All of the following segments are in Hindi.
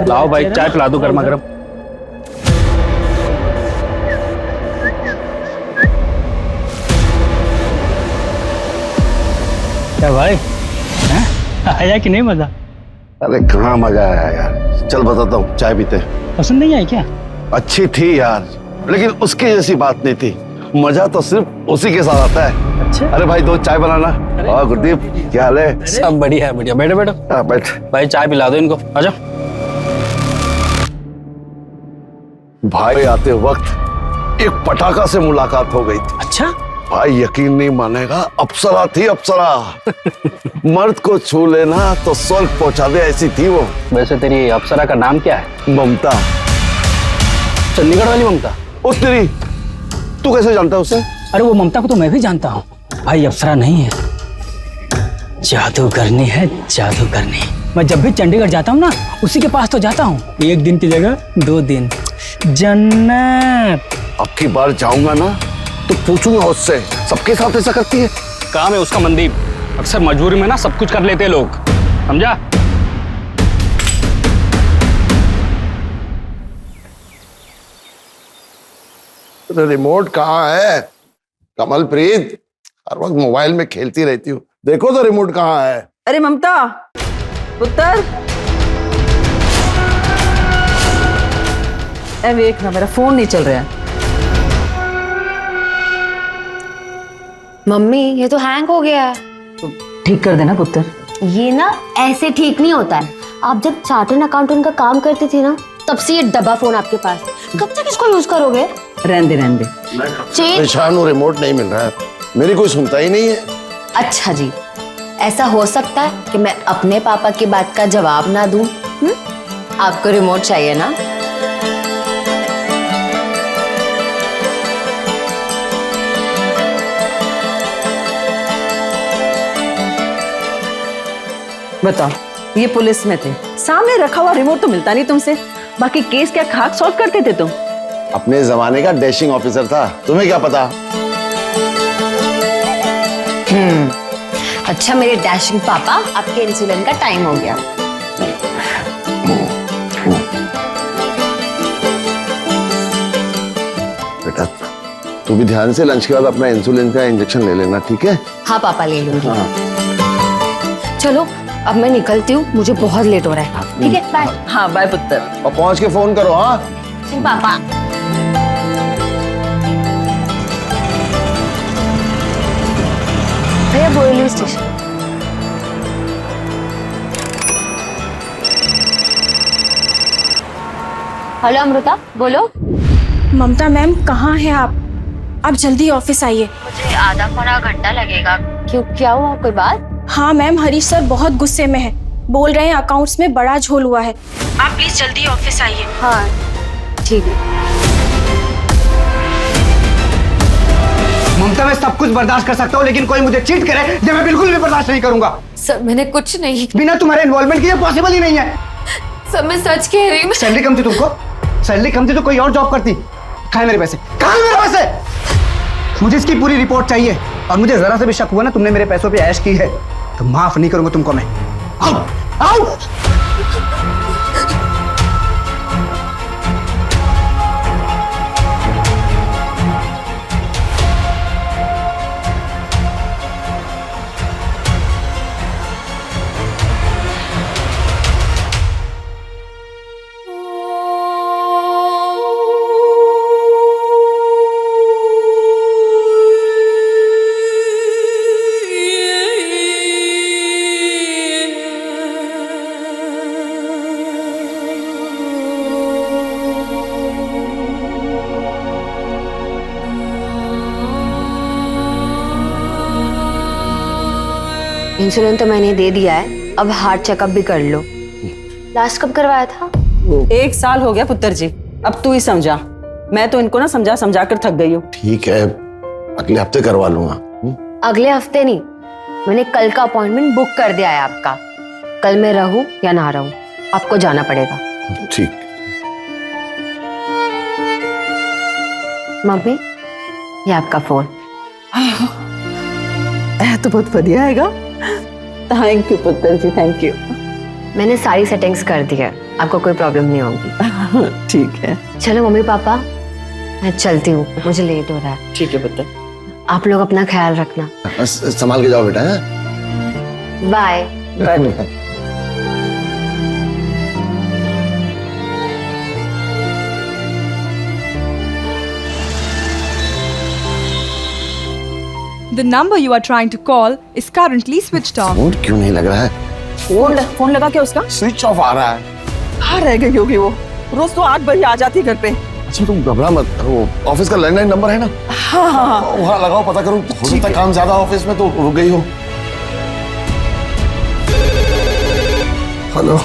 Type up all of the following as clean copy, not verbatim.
लाओ भाई चाय पिला दो गर्मा गर्म। क्या भाई आया कि नहीं मजा? अरे कहाँ मजा आया यार, चल बताता हूँ, चाय पीते हैं। पसंद नहीं आई क्या? अच्छी थी यार, लेकिन उसके जैसी बात नहीं थी। मजा तो सिर्फ उसी के साथ आता है। अच्छा। अरे भाई दो चाय बनाना। और गुरदीप क्या हाल है? सब बढ़िया है, बढ़िया। बैठो बैठो। हाँ बैठ। भाई चाय पिला दो इनको, आ जाओ। भाई आते वक्त एक पटाखा से मुलाकात हो गई थी। अच्छा भाई यकीन नहीं मानेगा, अप्सरा थी अप्सरा। मर्द को छू लेना तो स्वर्ग पहुंचा दे ऐसी थी वो। वैसे तेरी अप्सरा का नाम क्या है? ममता। चंडीगढ़ वाली ममता? उस तेरी, तू कैसे जानता है उसे? अरे वो ममता को तो मैं भी जानता हूँ भाई, अप्सरा नहीं है, जादूगरनी है, जादूगरनी। मैं जब भी चंडीगढ़ जाता हूँ ना, उसी के पास तो जाता हूँ। एक दिन की जगह 2 दिन जन्नत। अब की बार जाऊंगा ना तो पूछूंगा उससे, सबके साथ ऐसा करती है? काम है उसका मनदीप, अक्सर मजबूरी में ना सब कुछ कर लेते हैं लोग, समझा? रिमोट कहाँ है कमलप्रीत? हर वक्त मोबाइल में खेलती रहती हूँ, देखो तो रिमोट कहाँ है। अरे ममता पुत्र, ए देख ना, मेरा फोन नहीं चल रहा है। मम्मी ये तो हैंग हो गया है। तो ठीक कर देना पुत्र। ये ना ऐसे ठीक नहीं होता है। आप जब चार्टर्ड अकाउंटेंट का काम करती थी ना, तब से ये डब्बा फोन आपके पास। कब तक इसको यूज करोगे? रहने दे। परेशान हूँ, रिमोट नहीं मिल रहा है, मेरी कोई सुनता ही नहीं है। अच्छा जी, ऐसा हो सकता है कि मैं अपने पापा की बात का जवाब ना दूं? आपको रिमोट चाहिए ना? बताओ, ये पुलिस में थे, सामने रखा हुआ रिमोट तो मिलता नहीं तुमसे, बाकी केस क्या खाक सॉल्व करते थे तुम? अपने जमाने का डैशिंग ऑफिसर था, तुम्हें क्या पता? अच्छा मेरे डैशिंग पापा, आपके इंसुलिन का टाइम हो गया। बेटा तू भी ध्यान से लंच के बाद अपना इंसुलिन का इंजेक्शन ले लेना, ठीक है? हाँ पापा ले लूंगी। हाँ। चलो अब मैं निकलती हूँ, मुझे बहुत लेट हो रहा है। ठीक है बाय। हाँ बाय पुत्र। और पहुंच के फोन करो। हाँ पापा। भैया बोरिवली स्टेशन। हेलो अमृता, बोलो। ममता मैम कहाँ हैं आप? आप जल्दी ऑफिस आइए। मुझे आधा पौना घंटा लगेगा। क्यों, क्या हुआ, कोई बात? हाँ मैम, हरीश सर बहुत गुस्से में है, बोल रहे हैं अकाउंट्स में बड़ा झोल हुआ है। आप प्लीज जल्दी ऑफिस आइए। हाँ ठीक है। ममता मैं सब कुछ बर्दाश्त कर सकता हूँ, लेकिन कोई मुझे चीट करे ये मैं बिल्कुल भी बर्दाश्त नहीं करूंगा। सर मैंने कुछ नहीं। बिना तुम्हारे इन्वॉल्वमेंट के ये पॉसिबल ही नहीं है। सर मैं सच कह रही हूँ। सैलरी कम थी तुमको? सैलरी कम थी तो कोई और जॉब करती। कहाँ है मेरे पैसे? कहाँ है मेरे पैसे? मुझे इसकी पूरी रिपोर्ट चाहिए, और मुझे जरा से भी शक हुआ ना तुमने मेरे पैसों पे ऐश की है तो माफ नहीं करूंगा तुमको मैं। आओ आओ। इंसुलिन तो मैंने दे दिया है, अब हार्ट चेकअप भी कर लो। लास्ट कब करवाया था? 1 साल हो गया पुत्र जी, अब तू ही समझा। मैं तो इनको ना समझा समझा कर थक गई हूँ। ठीक है, अगले हफ्ते करवा लूंगा। अगले हफ्ते नहीं, मैंने कल का अपॉइंटमेंट बुक कर दिया है आपका। कल मैं रहूं या ना रहूं, आपको जाना पड़ेगा। ठीक। मम्मी ये आपका फोन। तो बहुत बढ़िया आएगा। थैंक यू पुत्र जी, थैंक यू। मैंने सारी सेटिंग्स कर दी है, आपको कोई प्रॉब्लम नहीं होगी। ठीक है। चलो मम्मी पापा, मैं चलती हूँ, मुझे लेट हो रहा है। ठीक है पुत्र। आप लोग अपना ख्याल रखना। संभाल के जाओ बेटा। हाँ? Bye. The number you are trying to call is currently switched off. Phone क्यों नहीं लग रहा है? फोन लगा क्या उसका? स्विच ऑफ आ रहा है। कहाँ रह गई होगी वो? रोज तो 8 बजे आ जाती घर पे। अच्छा तुम घबरा मत, वो ऑफिस का लैंडलाइन नंबर है ना, हाँ। वहाँ लगाओ, पता करो। हो सकता है काम ज्यादा ऑफिस में तो रुक गई हो। हेलो,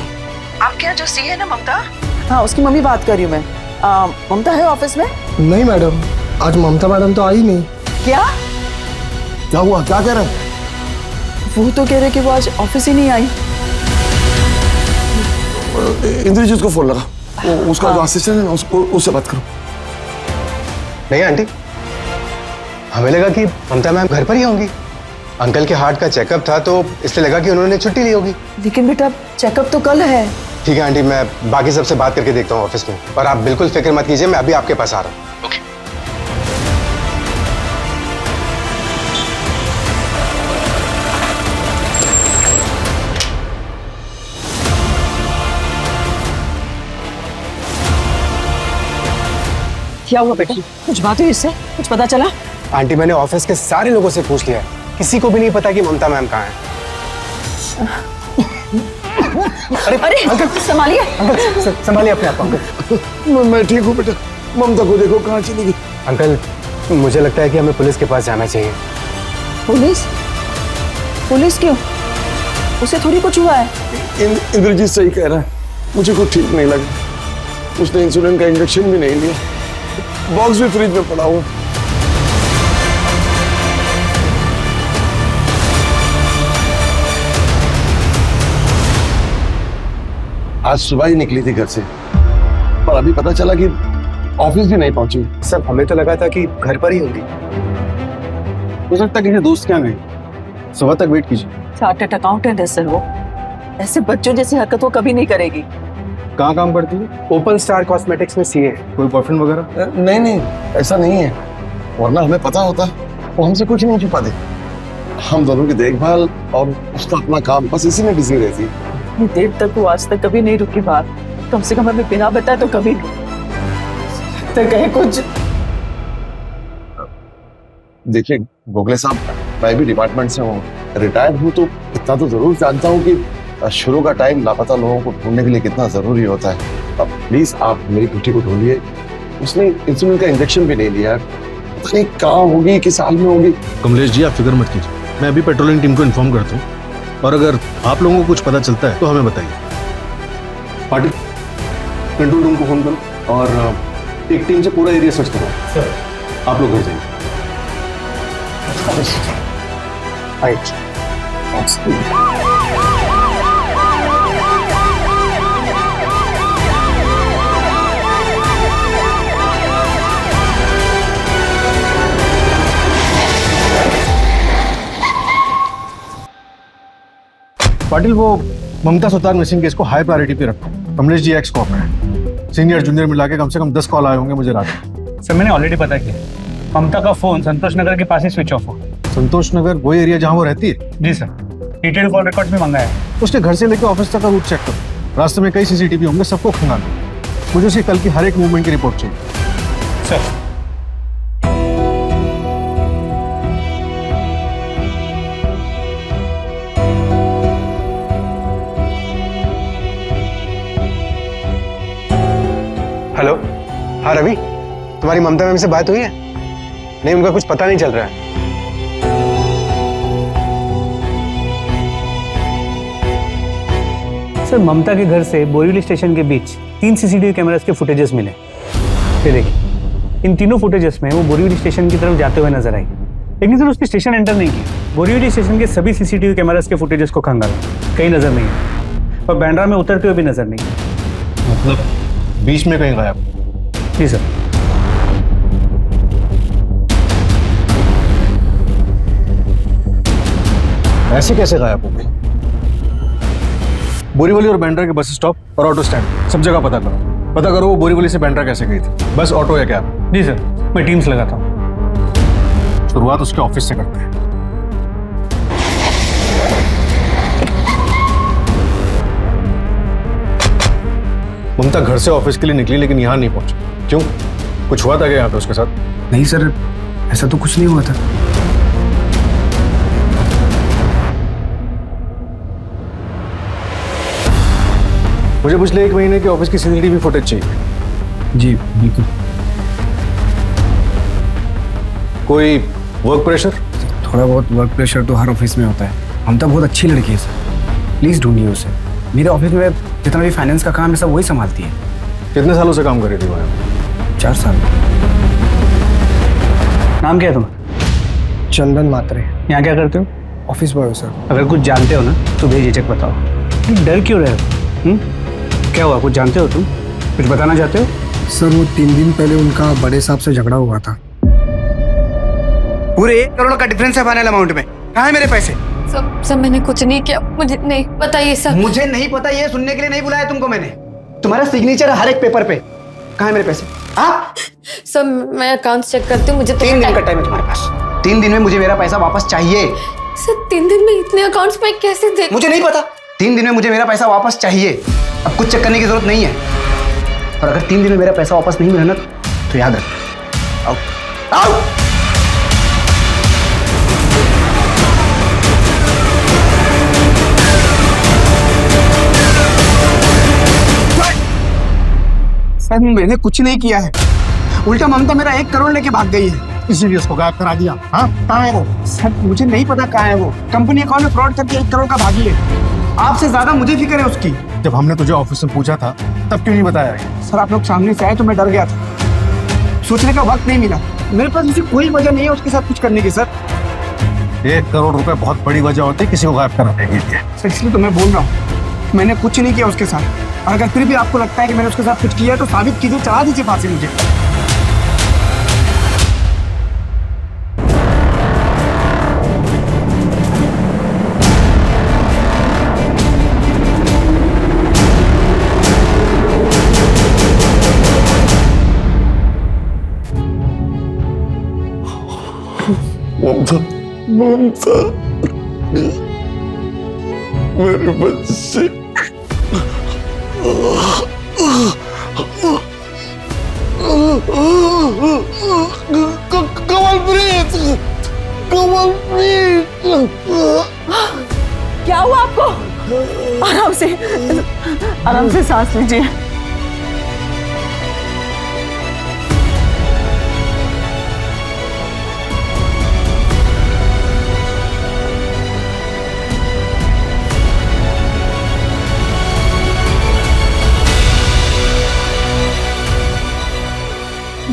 आपके यहाँ जो सी है ना ममता, हाँ उसकी मम्मी बात कर रही हूँ मैं। ममता है ऑफिस में? नहीं मैडम, आज ममता मैडम तो आई नहीं। क्या? क्या हुआ, क्या कह रहे हैं? वो तो कह रहे कि वो आज ऑफिस ही नहीं आई। इंद्रजीत को फोन लगा, उसका जो असिस्टेंट है ना, उससे बात करो। नहीं आंटी, हमें लगा कि ममता मैम घर पर ही होंगी। अंकल के हार्ट का चेकअप था तो इसलिए लगा कि उन्होंने छुट्टी ली होगी। लेकिन बेटा चेकअप तो कल है। ठीक है आंटी, मैं बाकी सबसे बात करके देखता हूँ ऑफिस में, और आप बिल्कुल फिक्र मत कीजिए, मैं अभी आपके पास आ रहा हूँ। क्या हुआ बेटा? कुछ बात हुई इससे? कुछ पता चला? आंटी मैंने ऑफिस के सारे लोगों से पूछ लिया है, किसी को भी नहीं पता कि ममता मैम कहाँ है। अरे अंकल संभालिए। अंकल संभालिए अपने आप अंकल। मैं ठीक हूँ बेटा, ममता को देखो कहाँ चली गई। अंकल मुझे लगता है कि हमें पुलिस के पास जाना चाहिए। पुलिस? पुलिस क्यों? उसे थोड़ी कुछ हुआ है। इंद्रजीत सही कह रहा है, मुझे कुछ ठीक नहीं लगा। उसने इंसुलिन का इंजेक्शन भी नहीं लिया, बॉक्स भी फ्रिज में पड़ा हुआ। आज सुबह ही निकली थी घर से, पर अभी पता चला कि ऑफिस भी नहीं पहुंची। सर हमें तो लगा था कि घर पर ही होगी। हो सकता है किसी दोस्त के यहाँ गई। सुबह तक वेट कीजिए। चार्टर्ड अकाउंटेंट है सर वो, ऐसे बच्चों जैसी हरकत वो कभी नहीं करेगी। कहाँ काम करती है? ओपन स्टार कॉस्मेटिक्स में सीए। कोई बॉयफ्रेंड वगैरह? नहीं, ऐसा नहीं है, वरना हमें पता होता, वो हमसे कुछ नहीं छुपा दे। हम दोनों की देखभाल और उसका अपना काम, बस इसी में बिजी रहती है। इतनी देर तक वो आज तक कभी नहीं रुकी बाहर, कम से कम हमें बिना बताए तो कभी नहीं। तो कहे कुछ। देखिए गोखले साहब, मैं भी डिपार्टमेंट से हूँ, रिटायर्ड हूँ, तो इतना तो जरूर जानता हूँ कि शुरू का टाइम लापता लोगों को ढूंढने के लिए कितना जरूरी होता है। अब प्लीज आप मेरी बेटी को ढूंढिए, उसने इंसुलिन का इंजेक्शन भी नहीं लिया, पता नहीं कहाँ होगी, किस हाल में होगी। कमलेश जी आप फिक्र मत कीजिए, मैं अभी पेट्रोलिंग टीम को इन्फॉर्म करता हूँ, और अगर आप लोगों को कुछ पता चलता है तो हमें बताइए। पाटिल, कंट्रोल रूम को फोन करो और एक टीम से पूरा एरिया सर्च करो। सर आप लोग घर जाइए। पाटिल वो ममता सुतार मिसिंग केस को हाई प्रायोरिटी पे रखो। कमलेश जी एक्स कॉप है, सीनियर जूनियर मिला के कम से कम 10 कॉल आए होंगे मुझे रात में। सर मैंने ऑलरेडी पता किया, ममता का फोन संतोष नगर के पास ही स्विच ऑफ हो। संतोष नगर वही एरिया जहाँ वो रहती है? जी सर, डिटेल कॉल रिकॉर्ड भी मंगाया है। उसने घर से लेकर ऑफिस तक का रूट चेक करो, रास्ते में कई सीसीटीवी होंगे, सबको खंगालो। मुझे उसकी कल की हर एक मूवमेंट की रिपोर्ट चाहिए। सर हेलो, हाँ रवि, तुम्हारी ममता मैम से बात हुई है? नहीं, उनका कुछ पता नहीं चल रहा है। सर ममता के घर से बोरीवली स्टेशन के बीच 3 सीसीटीवी कैमरास के फुटेजेस मिले। ये देखिए, इन तीनों फुटेजेस में वो बोरीवली स्टेशन की तरफ जाते हुए नजर आई, लेकिन सर उसने स्टेशन एंटर नहीं किया। बोरीवली स्टेशन के सभी सीसीटीवी कैमरास के फुटेजेस को खंगाला, कहीं नजर नहीं है, और बैंड्रा में उतरते हुए भी नजर नहीं है। मतलब बीच में कहीं गायब? जी सर। ऐसे कैसे गायब हो गई? बोरीवली और बैंड्रा के बस स्टॉप और ऑटो स्टैंड सब जगह पता करो वो बोरीवली से बैंड्रा कैसे गई थी, बस ऑटो या कैब। जी सर, मैं टीम्स लगाता हूँ। शुरुआत उसके ऑफिस से करते हैं। ममता घर से ऑफिस के लिए निकली लेकिन यहाँ नहीं पहुंची, क्यों? कुछ हुआ था क्या यहाँ पे उसके साथ? नहीं सर, ऐसा तो कुछ नहीं हुआ था। मुझे पिछले 1 महीने के ऑफिस की सीसीटीवी फुटेज चाहिए। जी बिल्कुल। कोई वर्क प्रेशर? थोड़ा बहुत वर्क प्रेशर तो हर ऑफिस में होता है। हम तो बहुत अच्छी लड़की है सर, प्लीज ढूंढिए उसे। मेरे ऑफिस में जितना भी फाइनेंस का काम है सब वही संभालती है। कितने सालों से काम कर रही थी वहाँ? 4 साल। नाम क्या है तुम्हारा? चंदन मात्रे। यहाँ क्या करते हो? ऑफिस बॉय हो सर। अगर कुछ जानते हो ना तो बेझिझक बताओ। तुम डर क्यों रहे हो? क्या हुआ, कुछ जानते हो तुम? कुछ बताना चाहते हो? सर वो 3 दिन पहले उनका बड़े साहब से झगड़ा हुआ था। पूरे 1 करोड़ का डिफरेंस है फाइनल अमाउंट में। कहाँ है मेरे पैसे? सर मैंने कुछ नहीं किया, मुझे नहीं पता ये सब। मुझे नहीं पता, ये सुनने के लिए नहीं बुलाया तुमको मैंने। तुम्हारा सिग्नेचर है हर एक पेपर पे। कहाँ है मेरे पैसे? सर मैं अकाउंट्स चेक करती हूँ, मुझे 3 दिन का टाइम है तुम्हारे पास। 3 दिन में मुझे मेरा पैसा वापस चाहिए। सर 3 दिन में इतने अकाउंट्स में कैसे देख? मुझे नहीं पता। 3 दिन में मुझे मेरा पैसा वापस चाहिए। अब कुछ चेक करने की जरूरत नहीं है। और अगर 3 दिन में मेरा पैसा वापस नहीं मिला ना तो याद रख। आओ आओ। सर मैंने कुछ नहीं किया है, उल्टा ममता मेरा 1 करोड़ लेके भाग गई है। इसीलिए उसको गायब करा दिया। हाँ, कहाँ है वो? सर मुझे नहीं पता कहाँ है वो। कंपनी अकाउंट में फ्रॉड करके 1 करोड़ का भागी है। आपसे ज्यादा मुझे फिक्र है उसकी। जब हमने तुझे ऑफिस में पूछा था तब क्यों नहीं बताया? सर आप लोग सामने से आए तो मैं डर गया था, सोचने का वक्त नहीं मिला। मेरे पास ऐसी कोई वजह नहीं है उसके साथ कुछ करने की सर। 1 करोड़ रुपए बहुत बड़ी वजह होती है किसी को गायब कराने के लिए। सर इसलिए तो मैं बोल रहा हूँ मैंने कुछ नहीं किया उसके साथ। और अगर फिर भी आपको लगता है कि मैंने उसके साथ कुछ किया तो साबित कीजिए, चढ़ा दीजिए फांसी मुझे। ममता, ममता, मेरे बच्चे। कमलप्रीत, कमलप्रीत। क्या हुआ आपको? आराम से सांस लीजिए।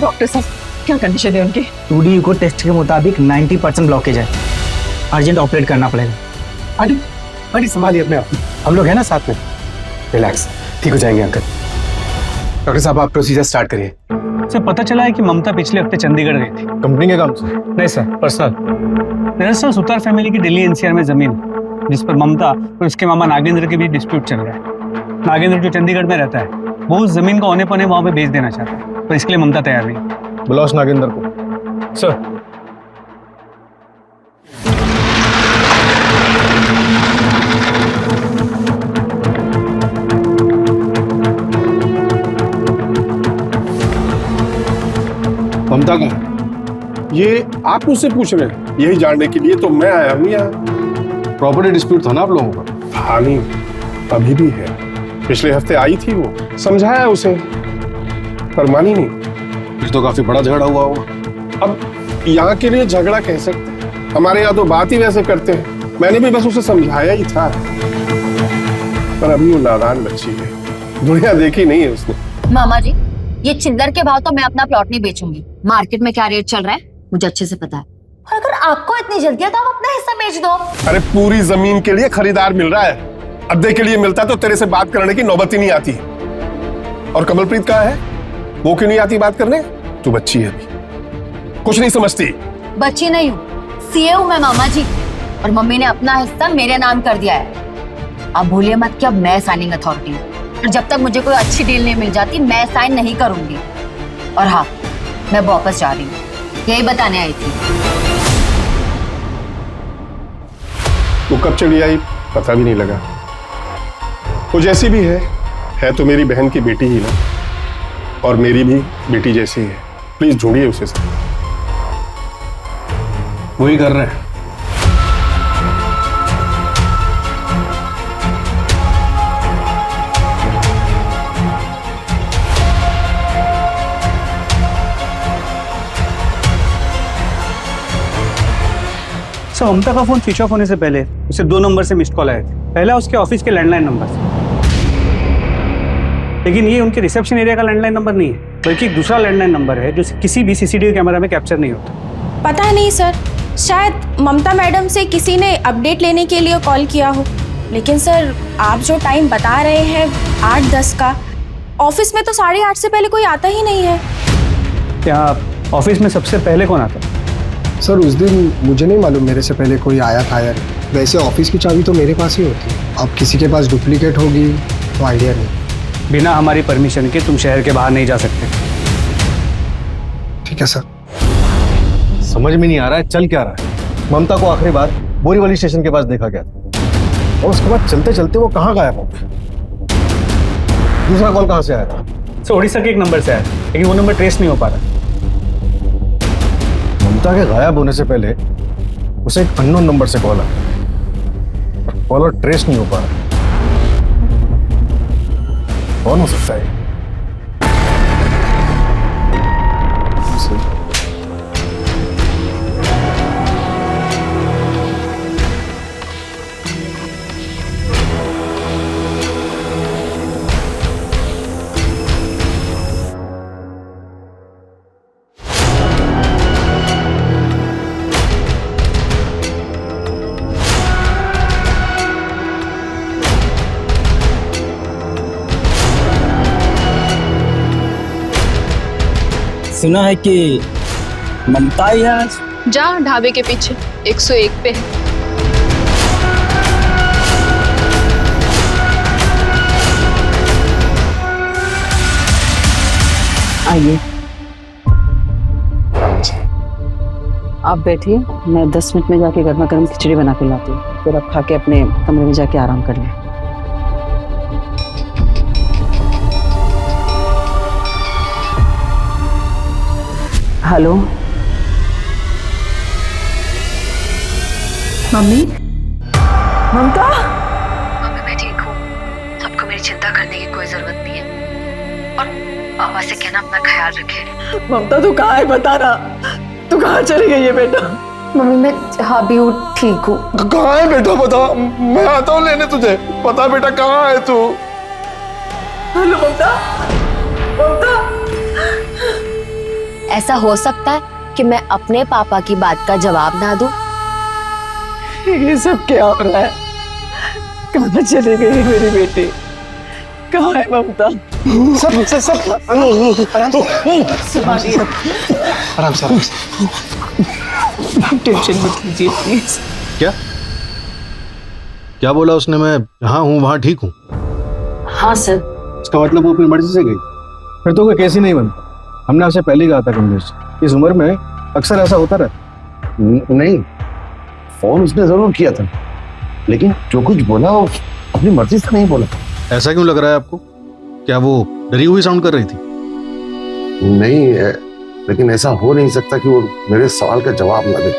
डॉक्टर साहब क्या कंडीशन है उनकी? 2D इको टेस्ट के मुताबिक 90% ब्लॉकेज है। अर्जेंट ऑपरेट करना पड़ेगा। अरे अरे संभालिए अपने आप, हम लोग हैं ना साथ में। रिलैक्स, ठीक हो जाएंगे अंकल। डॉक्टर साहब आप प्रोसीजर स्टार्ट करिए। सर पता चला है कि ममता पिछले हफ्ते चंडीगढ़ गई थी। कंपनी के काम से? नहीं सर, पर्सनल। दरअसल सुतार फैमिली की दिल्ली एनसीआर में जमीन है, जिस पर ममता और उसके मामा नागेंद्र के बीच डिस्प्यूट चल रहा है। नागेंद्र जो चंडीगढ़ में रहता है वो उस जमीन को औने पौने वहां पे बेच देना चाहता है, तो इसके लिए ममता तैयार नहीं। बुलाओ उस नागेंद्र को। सर ममता का ये आप मुझसे पूछ रहे हैं? यही जानने के लिए तो मैं आया हूँ यहाँ। प्रॉपर्टी डिस्प्यूट था ना आप लोगों का? हाँ नहीं, अभी भी है। पिछले हफ्ते आई थी वो, समझाया उसे पर मानी नहीं। फिर तो काफी बड़ा झगड़ा हुआ होगा। अब यहाँ के लिए झगड़ा कह सकते हैं, हमारे यहाँ तो बात ही वैसे करते हैं। मैंने भी बस उसे समझाया ही था, पर अभी वो नादान बच्ची है, दुनिया देखी नहीं है उसने। मामा जी ये चिल्लर के भाव तो मैं अपना प्लॉट नहीं बेचूंगी। मार्केट में क्या रेट चल रहा है मुझे अच्छे से पता है। और अगर आपको इतनी जल्दी है तो आप अपना हिस्सा बेच दो। अरे पूरी जमीन के लिए खरीदार मिल रहा है, अद्दे के लिए मिलता तो तेरे से बात करने की नौबत ही नहीं आती। और कमलप्रीत कहाँ है? वो क्यों नहीं आती बात करने? तू बच्ची है अभी, कुछ नहीं समझती। बच्ची नहीं हूँ, सीए हूँ मैं मामा जी। और मम्मी ने अपना हिस्सा मेरे नाम कर दिया है। अब भूलिए मत कि अब मैं साइनिंग अथॉरिटी हूँ, और जब तक मुझे कोई अच्छी डील नहीं मिल जाती मैं साइन नहीं करूंगी। और हाँ, मैं वापस जा रही हूँ, यही बताने आई थी। वो कब चली आई पता भी नहीं लगा। वो जैसी भी है तो मेरी बहन की बेटी ही ना, और मेरी भी बेटी जैसी है। प्लीज ढूंढिए उसे सर। वही कर रहे हैं। सर ममता का फोन स्विच ऑफ होने से पहले उसे 2 नंबर से मिस्ड कॉल आए थे। पहला उसके ऑफिस के लैंडलाइन नंबर से, लेकिन ये उनके रिसेप्शन एरिया का लैंडलाइन नंबर नहीं है, बल्कि एक दूसरा लैंडलाइन नंबर है जो किसी भी सीसीटीवी कैमरा में कैप्चर नहीं होता। पता नहीं सर, शायद ममता मैडम से किसी ने अपडेट लेने के लिए कॉल किया हो। लेकिन सर आप जो टाइम बता रहे हैं 8:10 का, ऑफिस में तो 8:30 से पहले कोई आता ही नहीं है। क्या ऑफिस में सबसे पहले कौन आता है? सर उस दिन मुझे नहीं मालूम मेरे से पहले कोई आया था या नहीं। वैसे ऑफिस की चाबी तो मेरे पास ही होती है। अब किसी के पास डुप्लीकेट होगी तो आइडिया नहीं। बिना हमारी परमिशन के तुम शहर के बाहर नहीं जा सकते। ठीक है सर। समझ में नहीं आ रहा है चल क्या रहा है। ममता को आखिरी बार बोरीवली स्टेशन के पास देखा गया था और उसके बाद चलते चलते वो कहाँ गायब हो गए। दूसरा कॉल कहाँ से आया था? सर उड़ीसा के एक नंबर से आया, लेकिन वो नंबर ट्रेस नहीं हो पा रहा। ममता के गायब होने से पहले उसे एक अननोन नंबर से कॉल आया, कॉलर ट्रेस नहीं हो पा रहा। कौन हो सकता है? सुना है कि ममता ही आज जा ढाबे के पीछे 101 पे है। आइए आप बैठिए, मैं 10 मिनट में जाके गर्मा गर्म खिचड़ी बना के लाती हूँ, फिर आप खा के अपने कमरे में जाके आराम कर लें। Hello mummy. ममता। मम्मी मैं ठीक हूँ, आपको मेरी चिंता करने की कोई जरूरत नहीं है, और पापा से कहना अपना ख्याल रखे। ममता तू कहाँ है, बता रहा, तू कहाँ चली गई है बेटा? मम्मी मैं जहाँ भी हूँ ठीक हूँ। कहाँ है बेटा बता, मैं आता हूँ लेने तुझे। पता बेटा कहाँ है तू? हेलो ममता। ममता ऐसा हो सकता है कि मैं अपने पापा की बात का जवाब ना दूं? ये सब क्या हो रहा है? कहाँ चली गई मेरी बेटी? कहाँ है ममता? सब आराम से टेंशन मत लीजिए प्लीज। क्या क्या बोला उसने? मैं जहाँ हूँ वहाँ ठीक हूँ? हाँ सर। इसका मतलब वो अपनी मर्जी से गई? फिर तो कोई केस ही नहीं बनता। हमने आपसे पहले ही कहा था कमलेश, इस उम्र में अक्सर ऐसा होता रहता। नहीं, फोन उसने जरूर किया था, लेकिन जो कुछ बोला वो अपनी मर्जी से नहीं बोला। ऐसा क्यों लग रहा है आपको? क्या वो डरी हुई साउंड कर रही थी? नहीं, लेकिन ऐसा हो नहीं सकता कि वो मेरे सवाल का जवाब ना दे।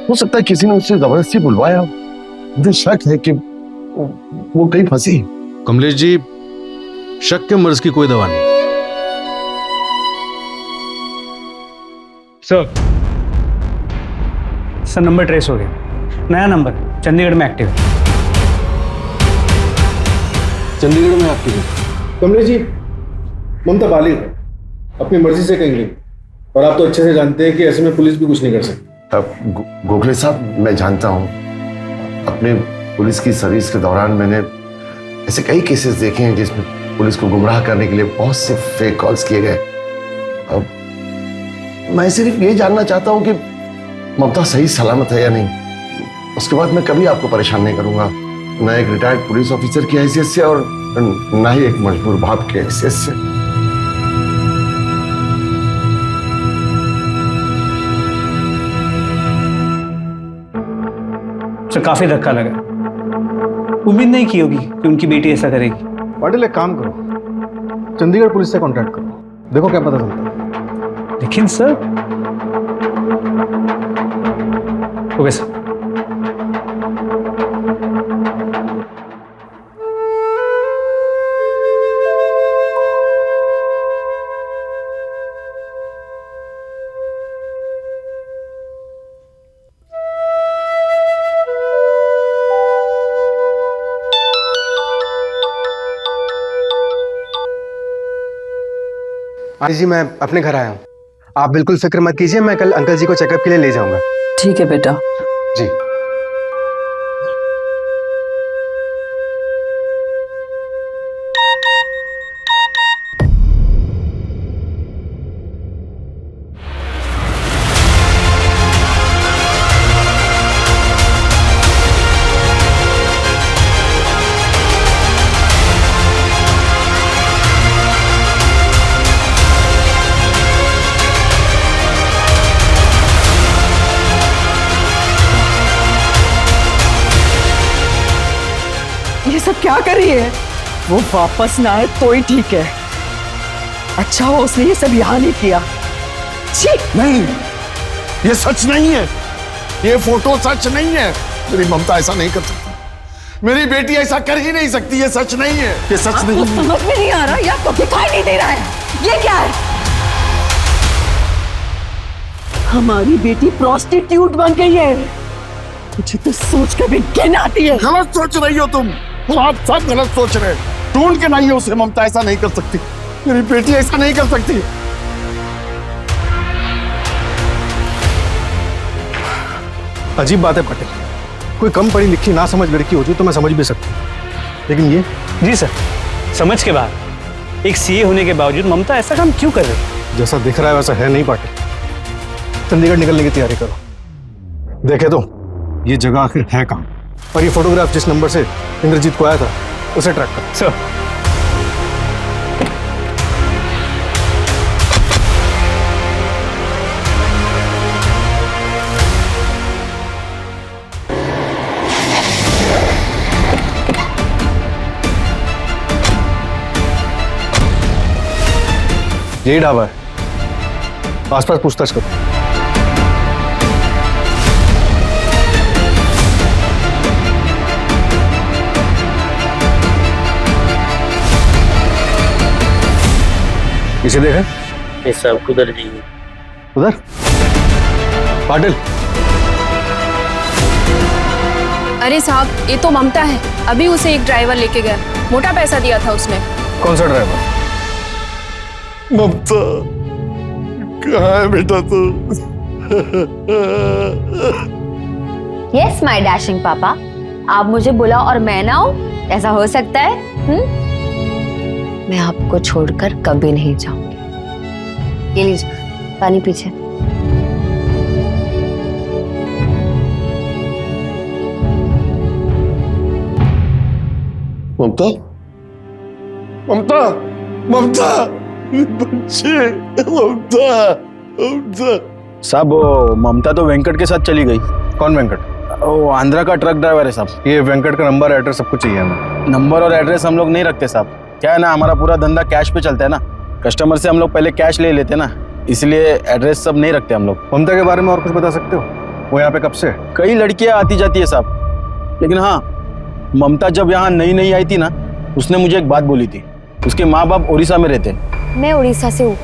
हो सकता है किसी ने उससे जबरदस्ती बुलवाया। मुझे शक है कि वो कहीं फंसी। कमलेश जी, शक के मर्ज की कोई दवा नहीं। सर नंबर ट्रेस हो गया, नया नंबर चंडीगढ़ में एक्टिव है। चंडीगढ़ में एक्टिव है? कमलेश जी, ममता बालिग है, अपनी मर्जी से कहीं गई, और आप तो अच्छे से जानते हैं कि ऐसे में पुलिस भी कुछ नहीं कर सकती। गोखले साहब, मैं जानता हूँ, अपने पुलिस की सर्विस के दौरान मैंने ऐसे कई केसेस देखे हैं जिसमें पुलिस को गुमराह करने के लिए बहुत से फेक कॉल्स किए गए। अब मैं सिर्फ ये जानना चाहता हूँ कि ममता सही सलामत है या नहीं। उसके बाद मैं कभी आपको परेशान नहीं करूंगा। ना एक रिटायर्ड पुलिस ऑफिसर की हैसियत से और ना ही एक मजबूर बाप की हैसियत से। सर काफी धक्का लगा, उम्मीद नहीं की होगी कि उनकी बेटी ऐसा करेगी। पाटिल एक काम करो, चंडीगढ़ पुलिस से कांटेक्ट करो, देखो क्या पता चलता है। लेकिन सर ओके सर। हाँ जी, मैं अपने घर आया हूँ। आप बिल्कुल फिक्र मत कीजिए, मैं कल अंकल जी को चेकअप के लिए ले जाऊंगा। ठीक है बेटा। जी। ये सब क्या कर रही है? वो वापस ना आए तो ही ठीक है। अच्छा हो उसने ये सब यहाँ नहीं किया। छी! नहीं, ये सच नहीं है, ये फोटो सच नहीं है। मेरी ममता ऐसा नहीं कर सकती, मेरी बेटी ऐसा कर ही नहीं सकती, ये सच नहीं है, ये सच नहीं है। समझ में नहीं आ रहा या तो दिखाई नहीं दे रहा है, ये क्या है? हमारी बेटी प्रोस्टिट्यूट बन गई है। मुझे तो सोच कर भी घिन आती है। गलत सोच रही हो तुम आप सब गलत सोच रहे हैं। ढूंढ के नहीं उसे, ममता ऐसा नहीं कर सकती, मेरी बेटी ऐसा नहीं कर सकती। अजीब बात है पाटिल, कोई कम पढ़ी लिखी ना समझ लड़की होती तो मैं समझ भी सकती, लेकिन ये। जी सर, समझ के बाद एक सीए होने के बावजूद ममता ऐसा काम क्यों कर रही है? जैसा दिख रहा है वैसा है नहीं पाटिल। चंडीगढ़ निकलने की तैयारी करो, देखे तो ये जगह आखिर है कहाँ, और ये फोटोग्राफ जिस नंबर से इंद्रजीत को आया था उसे ट्रैक करो। सर यही ढाबा है, आसपास पूछताछ करो। इसे देखा सब उधर जी, उधर पाटिल। अरे साहब, ये तो ममता है, अभी उसे एक ड्राइवर लेके गया, मोटा पैसा दिया था उसने। कौन सा ड्राइवर? ममता कहाँ है बेटा तू? यस माय डैशिंग पापा, आप मुझे बुलाओ और मैं ना आऊं, ऐसा हो सकता है? मैं आपको छोड़कर कभी नहीं जाऊंगी। ये लीजिए पानी पीछे। ममता, ममता, ममता, बच्चे, ममता, ममता। साहब वो ममता तो वेंकट के साथ चली गई। कौन वेंकट? वो आंध्रा का ट्रक ड्राइवर है साहब। ये वेंकट का नंबर एड्रेस सब कुछ चाहिए हमें। नंबर और एड्रेस हम लोग नहीं रखते साहब, क्या है ना, हमारा पूरा धंधा कैश पे चलता है ना, कस्टमर से हम लोग पहले कैश ले लेते ना, इसलिए एड्रेस सब नहीं रखते हम लोग। ममता के बारे में और कुछ बता सकते हो? वो यहाँ पे कब से? कई लड़कियां आती जाती है साहब, लेकिन हाँ, ममता जब यहाँ नई नई आई थी ना, उसने मुझे एक बात बोली थी। उसके माँ बाप उड़ीसा में रहते हैं। मैं उड़ीसा से हूँ,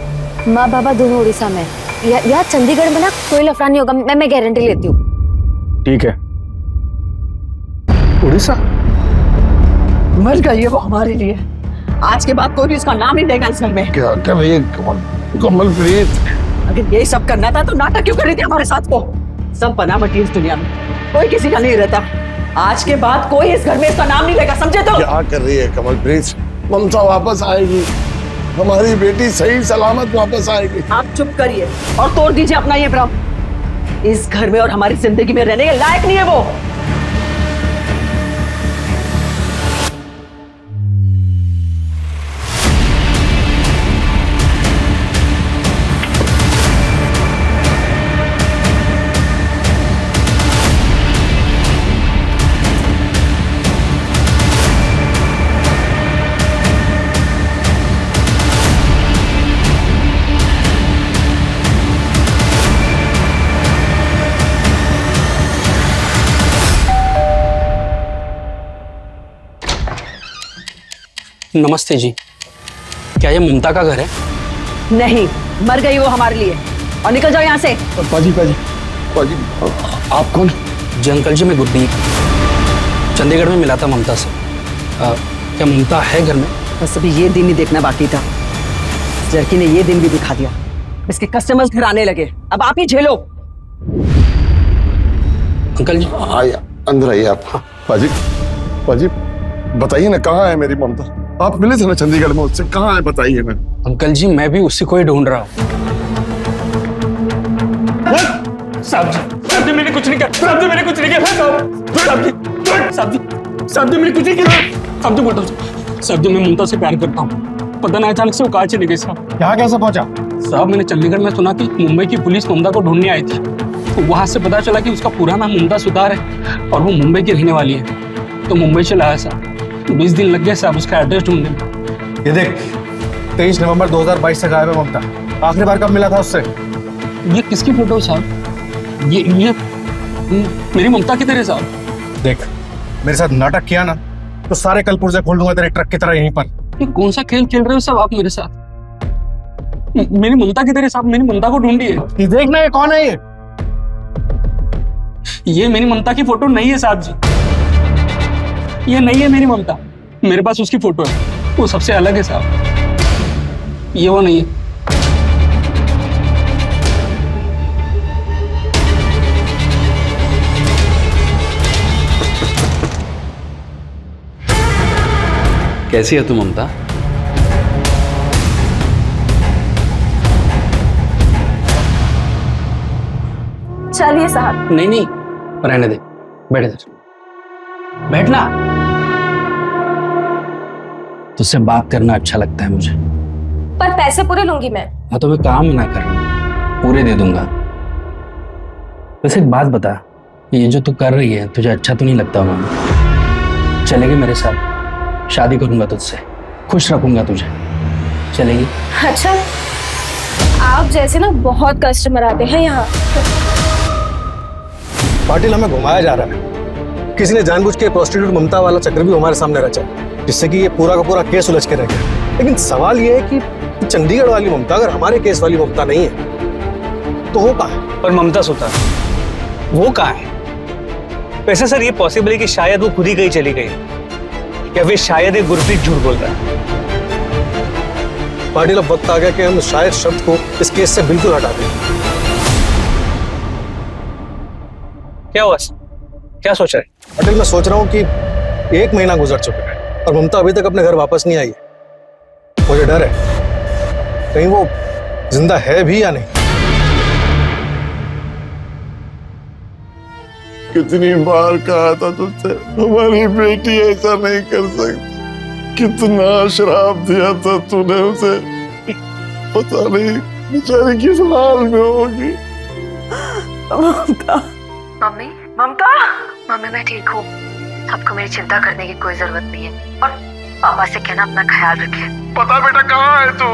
माँ बाबा दोनों उड़ीसा में। यहाँ चंडीगढ़ में ना कोई लफड़ा नहीं होगा, मैं गारंटी लेती हूँ। ठीक है। उड़ीसा? मर गई है वो हमारे लिए। आज के बाद कोई भी उसका नाम नहीं लेगा इस घर में। क्या क्या भैया, कमलप्रीत, अगर यही सब करना था तो नाटक क्यों कर रही थी हमारे साथ? को सब बना बटी इस दुनिया में, कोई किसी का नहीं रहता। आज के बाद कोई इस घर में इसका नाम नहीं लेगा, समझे? तो क्या कर रही है कमलप्रीत? ममता वापस आएगी, हमारी बेटी सही सलामत वापस आएगी। आप चुप करिए और तोड़ दीजिए अपना ये भ्रम। इस घर में और हमारी जिंदगी में रहने के लायक नहीं है वो। नमस्ते जी, क्या ये ममता का घर है? नहीं, मर गई वो हमारे लिए। और निकल जाओ यहाँ से। पाजी पाजी पाजी, आप कौन? जी अंकल जी, मैं गुरदीप, चंडीगढ़ में मिला था ममता से। क्या ममता है घर में? बस अभी ये दिन ही देखना बाकी था। इस लड़की ने ये दिन भी दिखा दिया। इसके कस्टमर्स घर आने लगे, अब आप ही झेलो। अंकल जी आइए, अंदर आइए आप। पाजी पाजी, बताइए ना, कहाँ है मेरी ममता? आप मिले थे ना चंडीगढ़ में उससे, कहाँ है बताइए ना। अंकल जी, मैं भी उसी को ही ढूंढ रहा हूँ। साहब जी मैंने कुछ नहीं किया। साहब जी मैंने कुछ नहीं किया। साहब जी मैंने कुछ नहीं किया। साहब जी बोलता हूँ, साहब जी मैं ममता से प्यार करता हूँ। पता नहीं अचानक से वो कहाँ चली गई साहब। यहाँ कैसे पहुंचा? साहब मैंने चंडीगढ़ में सुना कि मुंबई की पुलिस ममता को ढूंढने आई थी, तो वहां से पता चला कि उसका पूरा नाम ममता सुतार है और वो मुंबई की रहने वाली है। तो मुंबई चला आया साहब। 20 दिन लग गए साहब उसका एड्रेस ढूंढने में। ये देख, 23 नवंबर 2022 से गायब है ममता। आखिरी बार कब मिला था उससे? ये किसकी फोटो है साहब? ये मेरी ममता की तरह साहब। देख, मेरे साथ नाटक किया ना तो सारे कल पुर्जे खोल दूंगा तेरे ट्रक की तरह यहीं पर। ये कौन सा खेल खेल रहे हो साहब आप मेरे साथ? मेरी ममता की तरह साहब, मेरी ममता को ढूंढिए। ये देख ना, ये कौन है? ये मेरी ममता की फोटो नहीं है साहब जी। ये नहीं है मेरी ममता। मेरे पास उसकी फोटो है, वो सबसे अलग है साहब। ये वो नहीं है। कैसी है तू ममता? चलिए साहब। नहीं नहीं, रहने दे, बैठ इधर, बैठना। तुझसे बात करना अच्छा लगता है मुझे। पर पैसे पूरे लूंगी मैं। हाँ तो मैं काम ना कर, पूरे दे दूंगा। वैसे एक बात बता, ये जो तू कर रही है तुझे अच्छा तो नहीं लगता? मामा चलेगी मेरे साथ? शादी करूंगा तुझसे, खुश रखूंगा तुझे, चलेगी? अच्छा, आप जैसे ना बहुत कस्टमर आते हैं यहाँ। पाटिल, हमें घुमाया जा रहा है। किसी ने जानबूझ के प्रोस्टिट्यूट ममता वाला चक्र भी हमारे सामने रचा, जिससे कि ये पूरा का पूरा केस उलझ के रह गया। लेकिन सवाल ये है कि चंडीगढ़ वाली ममता अगर हमारे केस वाली ममता नहीं है तो वो कहाँ है? पर ममता सुतार वो कहाँ है? वैसे सर ये पॉसिबल है कि शायद वो खुद ही कहीं चली गई, या फिर शायद एक गुरप्रीत झूठ बोल रहा है। पाटिल, अब वक्त आ गया कि हम शायद शब्द को इस केस से बिल्कुल हटा दें। क्या हुआ? क्या सोच रहे? पाटिल, मैं सोच रहा हूँ कि 1 महीना गुजर चुका है और ममता अभी तक अपने घर वापस नहीं आई है। मुझे डर है कहीं वो जिंदा है भी या नहीं। कितनी बार कहा था तुझसे, हमारी बेटी ऐसा नहीं कर सकती। कितना श्राप दिया था तूने उसे, पता नहीं बेचारी किस हाल में होगी। ममता, मम्मी ममता, मम्मी मैं ठीक हूँ। आपको मेरी चिंता करने की कोई जरूरत नहीं है। और पापा से कहना अपना ख्याल रखे। पता बेटा कहाँ है तू?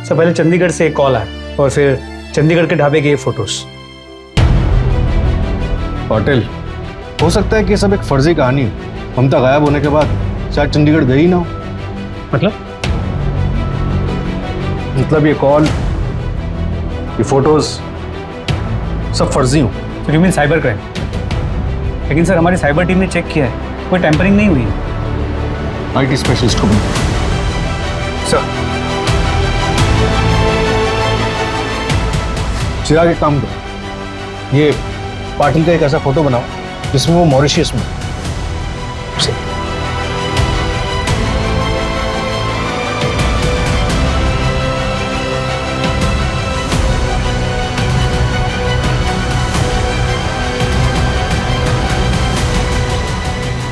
सब पहले चंडीगढ़ से एक कॉल आया और फिर चंडीगढ़ के ढाबे की ये फोटोज। पाटिल, हो सकता है कि ये सब एक फर्जी कहानी हो। ममता गायब होने के बाद शायद चंडीगढ़ गई ना हो। मतलब ये कॉल, ये फोटोज सब फर्जी हो। You mean cyber crime? लेकिन सर हमारी साइबर टीम ने चेक किया है, कोई टेम्परिंग नहीं हुई। IT स्पेशलिस्ट को भी। सर चिराग, एक काम करो, ये पाटिल का एक ऐसा फोटो बनाओ जिसमें वो मॉरिशियस में।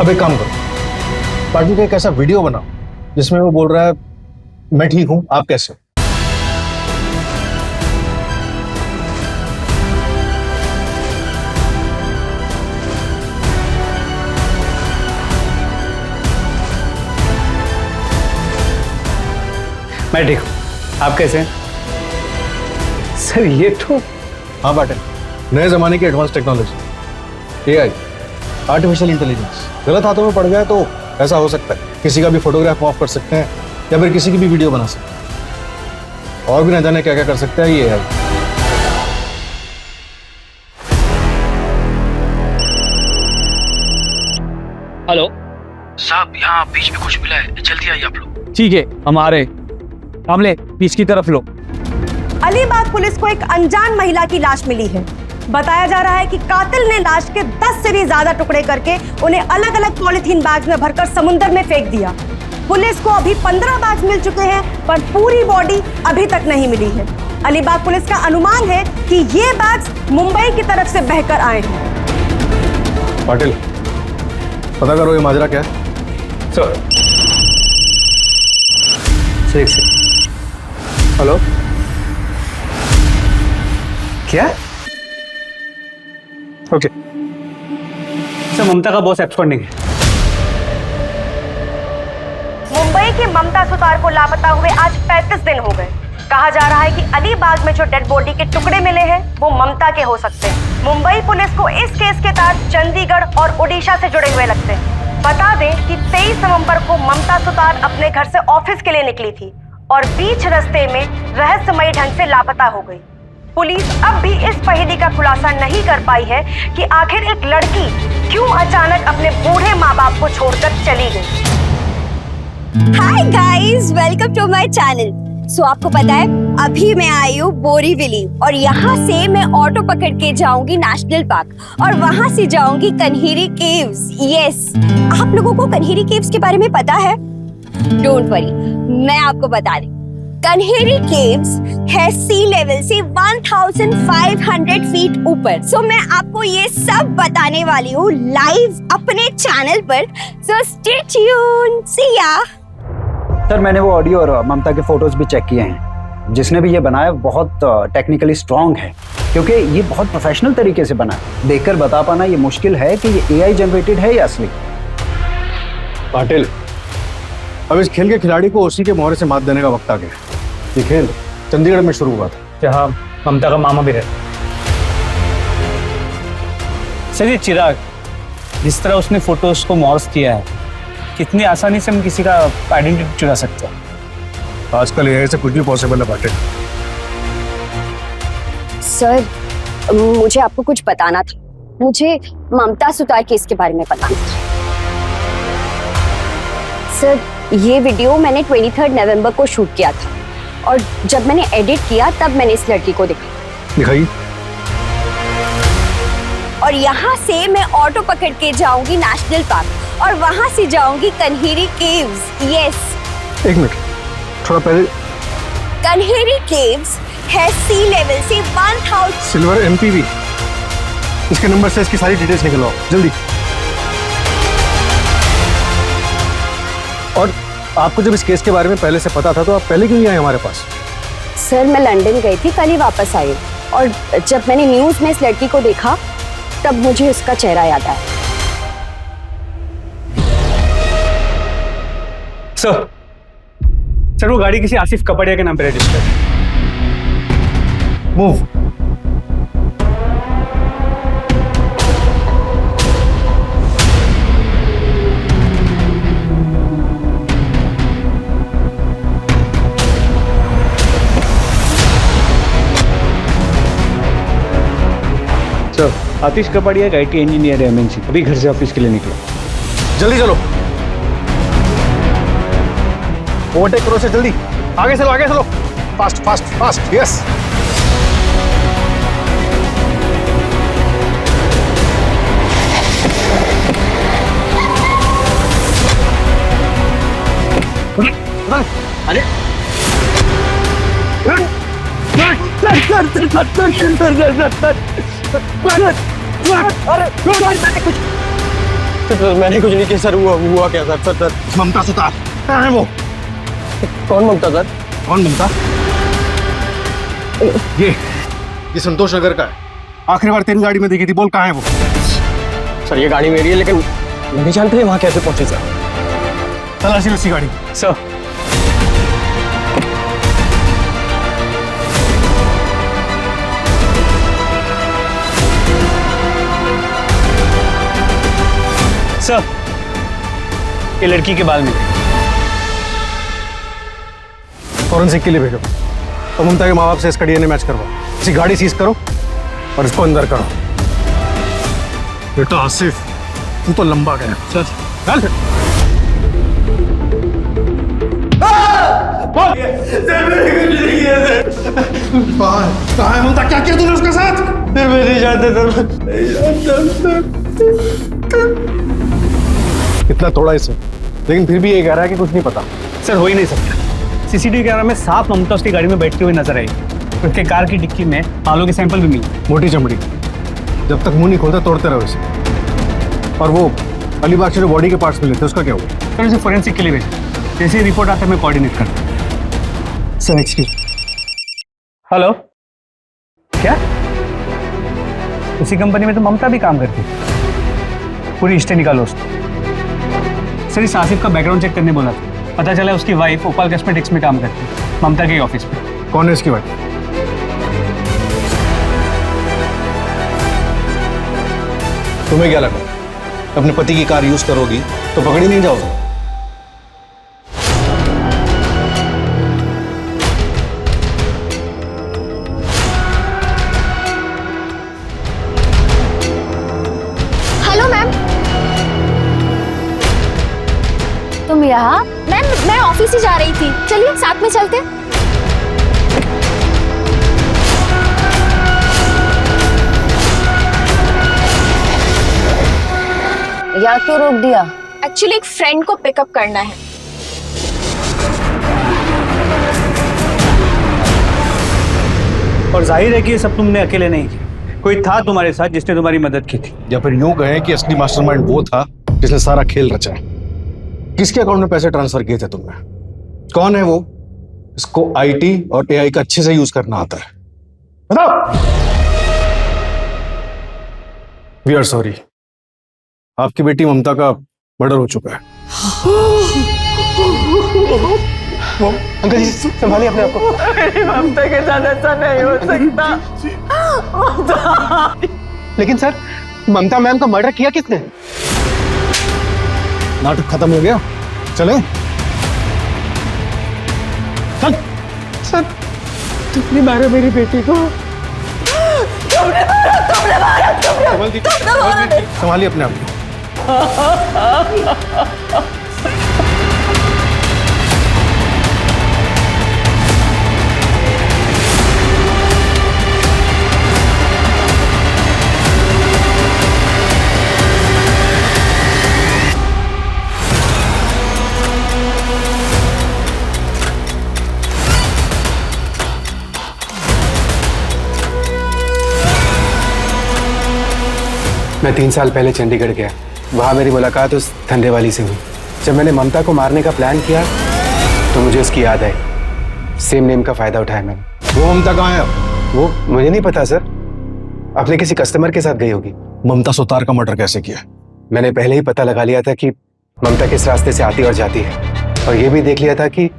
अब एक काम करो, पाटिल का एक ऐसा वीडियो बनाओ जिसमें वो बोल रहा है मैं ठीक हूं, आप कैसे हो? मैं ठीक हूँ, आप कैसे हैं? सर ये तो हाँ पाटिल, नए जमाने की advance technology, AI, artificial intelligence. गलत हाथों में पड़ गया तो ऐसा हो सकता है, किसी का भी फोटोग्राफ ऑफ कर सकते हैं या फिर किसी की भी वीडियो बना सकते हैं, और भी ना जाने क्या क्या कर सकता है ये यार। हेलो साहब, यहाँ बीच में कुछ मिला है, जल्दी आइए आप लोग। ठीक है, हम आ रहे। हमले बीच की तरफ लो। अलीबाग पुलिस को एक अनजान महिला की लाश मिली है। बताया जा रहा है कि कातिल ने लाश के 10 से भी ज्यादा टुकड़े करके उन्हें अलग अलग पॉलिथीन बैग में भरकर समुद्र में फेंक दिया। पुलिस को अभी 15 बैग मिल चुके हैं, पर पूरी बॉडी अभी तक नहीं मिली है। अलीबाग पुलिस का अनुमान है कि ये बैग्स मुंबई की तरफ से बहकर आए हैं। पाटिल, पता करो ये माजरा क्या है। सर हेलो, क्या? ओके सर, ममता का बॉस एब्सकॉन्डिंग है। मुंबई की ममता सुतार को लापता हुए आज 35 दिन हो गए। कहा जा रहा है कि अलीबाग में जो डेड बॉडी के टुकड़े मिले हैं वो ममता के हो सकते हैं। मुंबई पुलिस को इस केस के तार चंडीगढ़ और ओडिशा से जुड़े हुए लगते हैं। बता दें कि 23 नवंबर को ममता सुतार अपने घर से ऑफिस के लिए निकली थी और बीच रास्ते में रहस्यमयी ढंग से लापता हो गई। पुलिस अब भी इस पहेली का खुलासा नहीं कर पाई है कि आखिर एक लड़की क्यों अचानक अपने बूढ़े माँ बाप को छोड़कर चली गई। Hi guys, welcome to my channel. So आपको पता है अभी मैं आई हूँ बोरीवली और यहाँ से मैं ऑटो पकड़ के जाऊंगी नेशनल पार्क और वहाँ से जाऊंगी कन्हेरी केव्स। यस, आप लोगों को कन्हेरी केव्स के बारे में पता है? डोंट वरी, मैं आपको बता रही। कन्हेरी केव्स है सी लेवल से 1500 फीट ऊपर। सो मैं आपको ये सब बताने वाली हूँ लाइव अपने चैनल पर। सो स्टे ट्यून्ड, सी या। सर, मैंने वो ऑडियो और ममता के फोटोज भी चेक किए हैं। जिसने भी ये बनाया बहुत टेक्निकली स्ट्रांग है, क्योंकि ये बहुत प्रोफेशनल तरीके से बना है। देखकर बता पाना ये मुश्किल है कि ये एआई जनरेटेड है या असली। पाटिल, अब इस खेल के खिलाड़ी को उसी के मोहरे से मात देने का वक्त आ गया। ये खेल चंडीगढ़ में शुरू हुआ था, जहाँ ममता का मामा भी रहता। सर, ये चिराग जिस तरह उसने फोटोज को मॉर्फ किया है, कितनी आसानी से हम किसी का आइडेंटिटी चुरा सकते हैं। आजकल एआई से कुछ भी पॉसिबल है पाटिल। सर, मुझे आपको कुछ बताना था। मुझे ममता सुतार केस के बारे में पता था। सर, ये वीडियो मैंने 23 नवंबर को शूट किया था और जब मैंने एडिट किया तब मैंने इस लड़की को दिखाई। और यहाँ से मैं ऑटो पकड़ के जाऊंगी नेशनल पार्क और वहाँ से जाऊंगी कन्हेरी केव्स। यस, एक मिनट, थोड़ा पहले। कन्हेरी केव्स है सी लेवल से 1000। सिल्वर एमपीवी, इसके नंबर से इसकी सारी डिटेल्स निकलवाओ जल्दी। और आपको जब इस केस के बारे में पहले से पता था तो आप पहले क्यों नहीं आए हमारे पास? सर, मैं लंदन गई थी, कल ही वापस आई और जब मैंने न्यूज़ में इस लड़की को देखा तब मुझे उसका चेहरा याद आया। सर, वो गाड़ी किसी आसिफ कपड़िया के नाम पे रजिस्टर्ड है। मूव। सर, आतिश कपड़िया एक IT इंजीनियर है MNC, अभी घर से ऑफिस के लिए निकला। जल्दी चलो, ओवरटेक करो से जल्दी। आगे चलो, आगे चलो, फास्ट फास्ट फास्ट। यस, मैंने कुछ नहीं किया सर। हुआ क्या सर? ममता सुतार कहाँ है वो? कौन ममता सर? कौन ममता? ये संतोष नगर का है। आखिरी बार तेरी गाड़ी में देखी थी, बोल कहाँ है वो? सर, ये गाड़ी मेरी है, लेकिन नहीं जानते वहाँ कैसे पहुंचे सर। तलाशी उसी गाड़ी। सर, ये लड़की के बाल मिले। फॉरेंसिक के लिए भेजो और ममता के माँ बाप से इसका डीएनए मैच करवाओ। इसी गाड़ी सीज करो और इसको अंदर करो। बेटा आसिफ, तू तो लंबा गया। चल चल। कहाँ है ममता? क्या किया तूने उसके साथ? फिर मैं नहीं जानता इतना थोड़ा इसे, लेकिन फिर भी ये कह रहा है कि कुछ नहीं पता। सर, हो ही नहीं सकता। सीसीटीवी कैमरा में साफ ममता उसकी गाड़ी में बैठती हुई नजर आई। उसके कार की डिक्की में बालों के सैंपल भी मिले। मोटी चमड़ी, जब तक मुंह नहीं खोलता तोड़ते रहो इसे। और वो अलीबाग से जो बॉडी के पार्ट्स मिले थे उसका क्या हुआ? सर, इसे फोरेंसिक के लिए भेजा। जैसे ही रिपोर्ट आता है मैं कोऑर्डिनेट करता हूँ। Sir excuse. हेलो, क्या उसी कंपनी में तो ममता भी काम करती है? पूरी हिस्ट्री निकालो उसको। सर, इस आसिफ का बैकग्राउंड चेक करने बोला था। पता चला उसकी वाइफ ओपाल कॉस्मेटिक्स में काम करती है, ममता के ऑफिस में। कौन है इसकी वाइफ? तुम्हें क्या लगा अपने पति की कार यूज करोगी तो पकड़ी नहीं जाओगे? Hello ma'am. तुम यहाँ? मैम मैं ऑफिस ही जा रही थी, चलिए साथ में चलते। यहाँ क्यों रोक दिया? एक्चुअली एक फ्रेंड को पिकअप करना है। और जाहिर है कि ये सब तुमने अकेले नहीं किया। कोई था तुम्हारे साथ जिसने तुम्हारी मदद की थी। या फिर यूं कहें कि असली मास्टरमाइंड वो था जिसने सारा खेल रचा है। किसके अकाउंट में पैसे ट्रांसफर किए थे तुमने? कौन है वो? इसको आईटी और एआई का अच्छे से यूज करना आता है। बताओ। वी आर सॉरी, आपकी बेटी ममता का मर्डर हो चुका है। अंकल जी संभालिए अपने आप को। ममता के साथ ऐसा नहीं हो सकता। लेकिन सर, ममता मैम का मर्डर किया किसने? नाटक खत्म हो गया, चले? चल। सर, तुमने मारा मेरी बेटी को। तुमने मारा। संभालिए अपने आप को। मैं 3 साल पहले चंडीगढ़ गया। वहाँ मेरी मुलाकात उस धंधे वाली से हुई। जब मैंने ममता को मारने का प्लान किया तो मुझे उसकी याद आई। सेम नेम का फायदा उठाया मैंने। वो ममता कहाँ है? वो मुझे नहीं पता सर, अपने किसी कस्टमर के साथ गई होगी। ममता सुतार का मर्डर कैसे किया? मैंने पहले ही पता लगा लिया था कि ममता किस रास्ते से आती और जाती है, और ये भी देख लिया था कि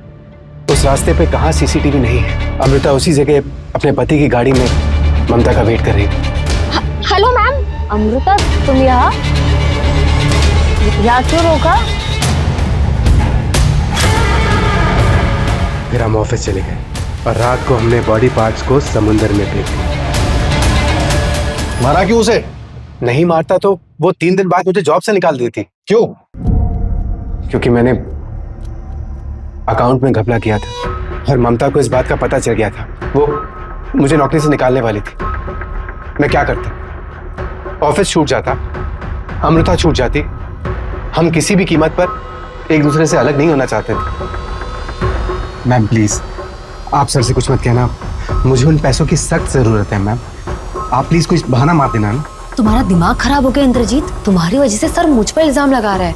उस रास्ते पे कहाँ सीसीटीवी नहीं है। अमृता उसी जगह अपने पति की गाड़ी में ममता का वेट कर रही थी। Hello ma'am. अमृता, तुम यहाँ क्यों रोका? फिर हम ऑफिस चले गए और रात को हमने बॉडी पार्ट्स को समुंदर में फेंक दिया। मारा क्यों उसे? नहीं मारता तो वो 3 दिन बाद मुझे जॉब से निकाल दी थी। क्यों? क्योंकि मैंने अकाउंट में घपला किया था और ममता को इस बात का पता चल गया था। वो मुझे नौकरी से निकालने वाली थी। मैं क्या करता? ऑफिस छूट जाता, अमृता छूट जाती। हम किसी भी कीमत पर एक दूसरे से अलग नहीं होना चाहते थे। मैम प्लीज, आप सर से कुछ मत कहना। मुझे उन पैसों की सख्त जरूरत है मैम। आप प्लीज कुछ बहाना मार देना ना। तुम्हारा दिमाग खराब हो गया इंद्रजीत। तुम्हारी वजह से सर मुझ पर इल्जाम लगा रहा है।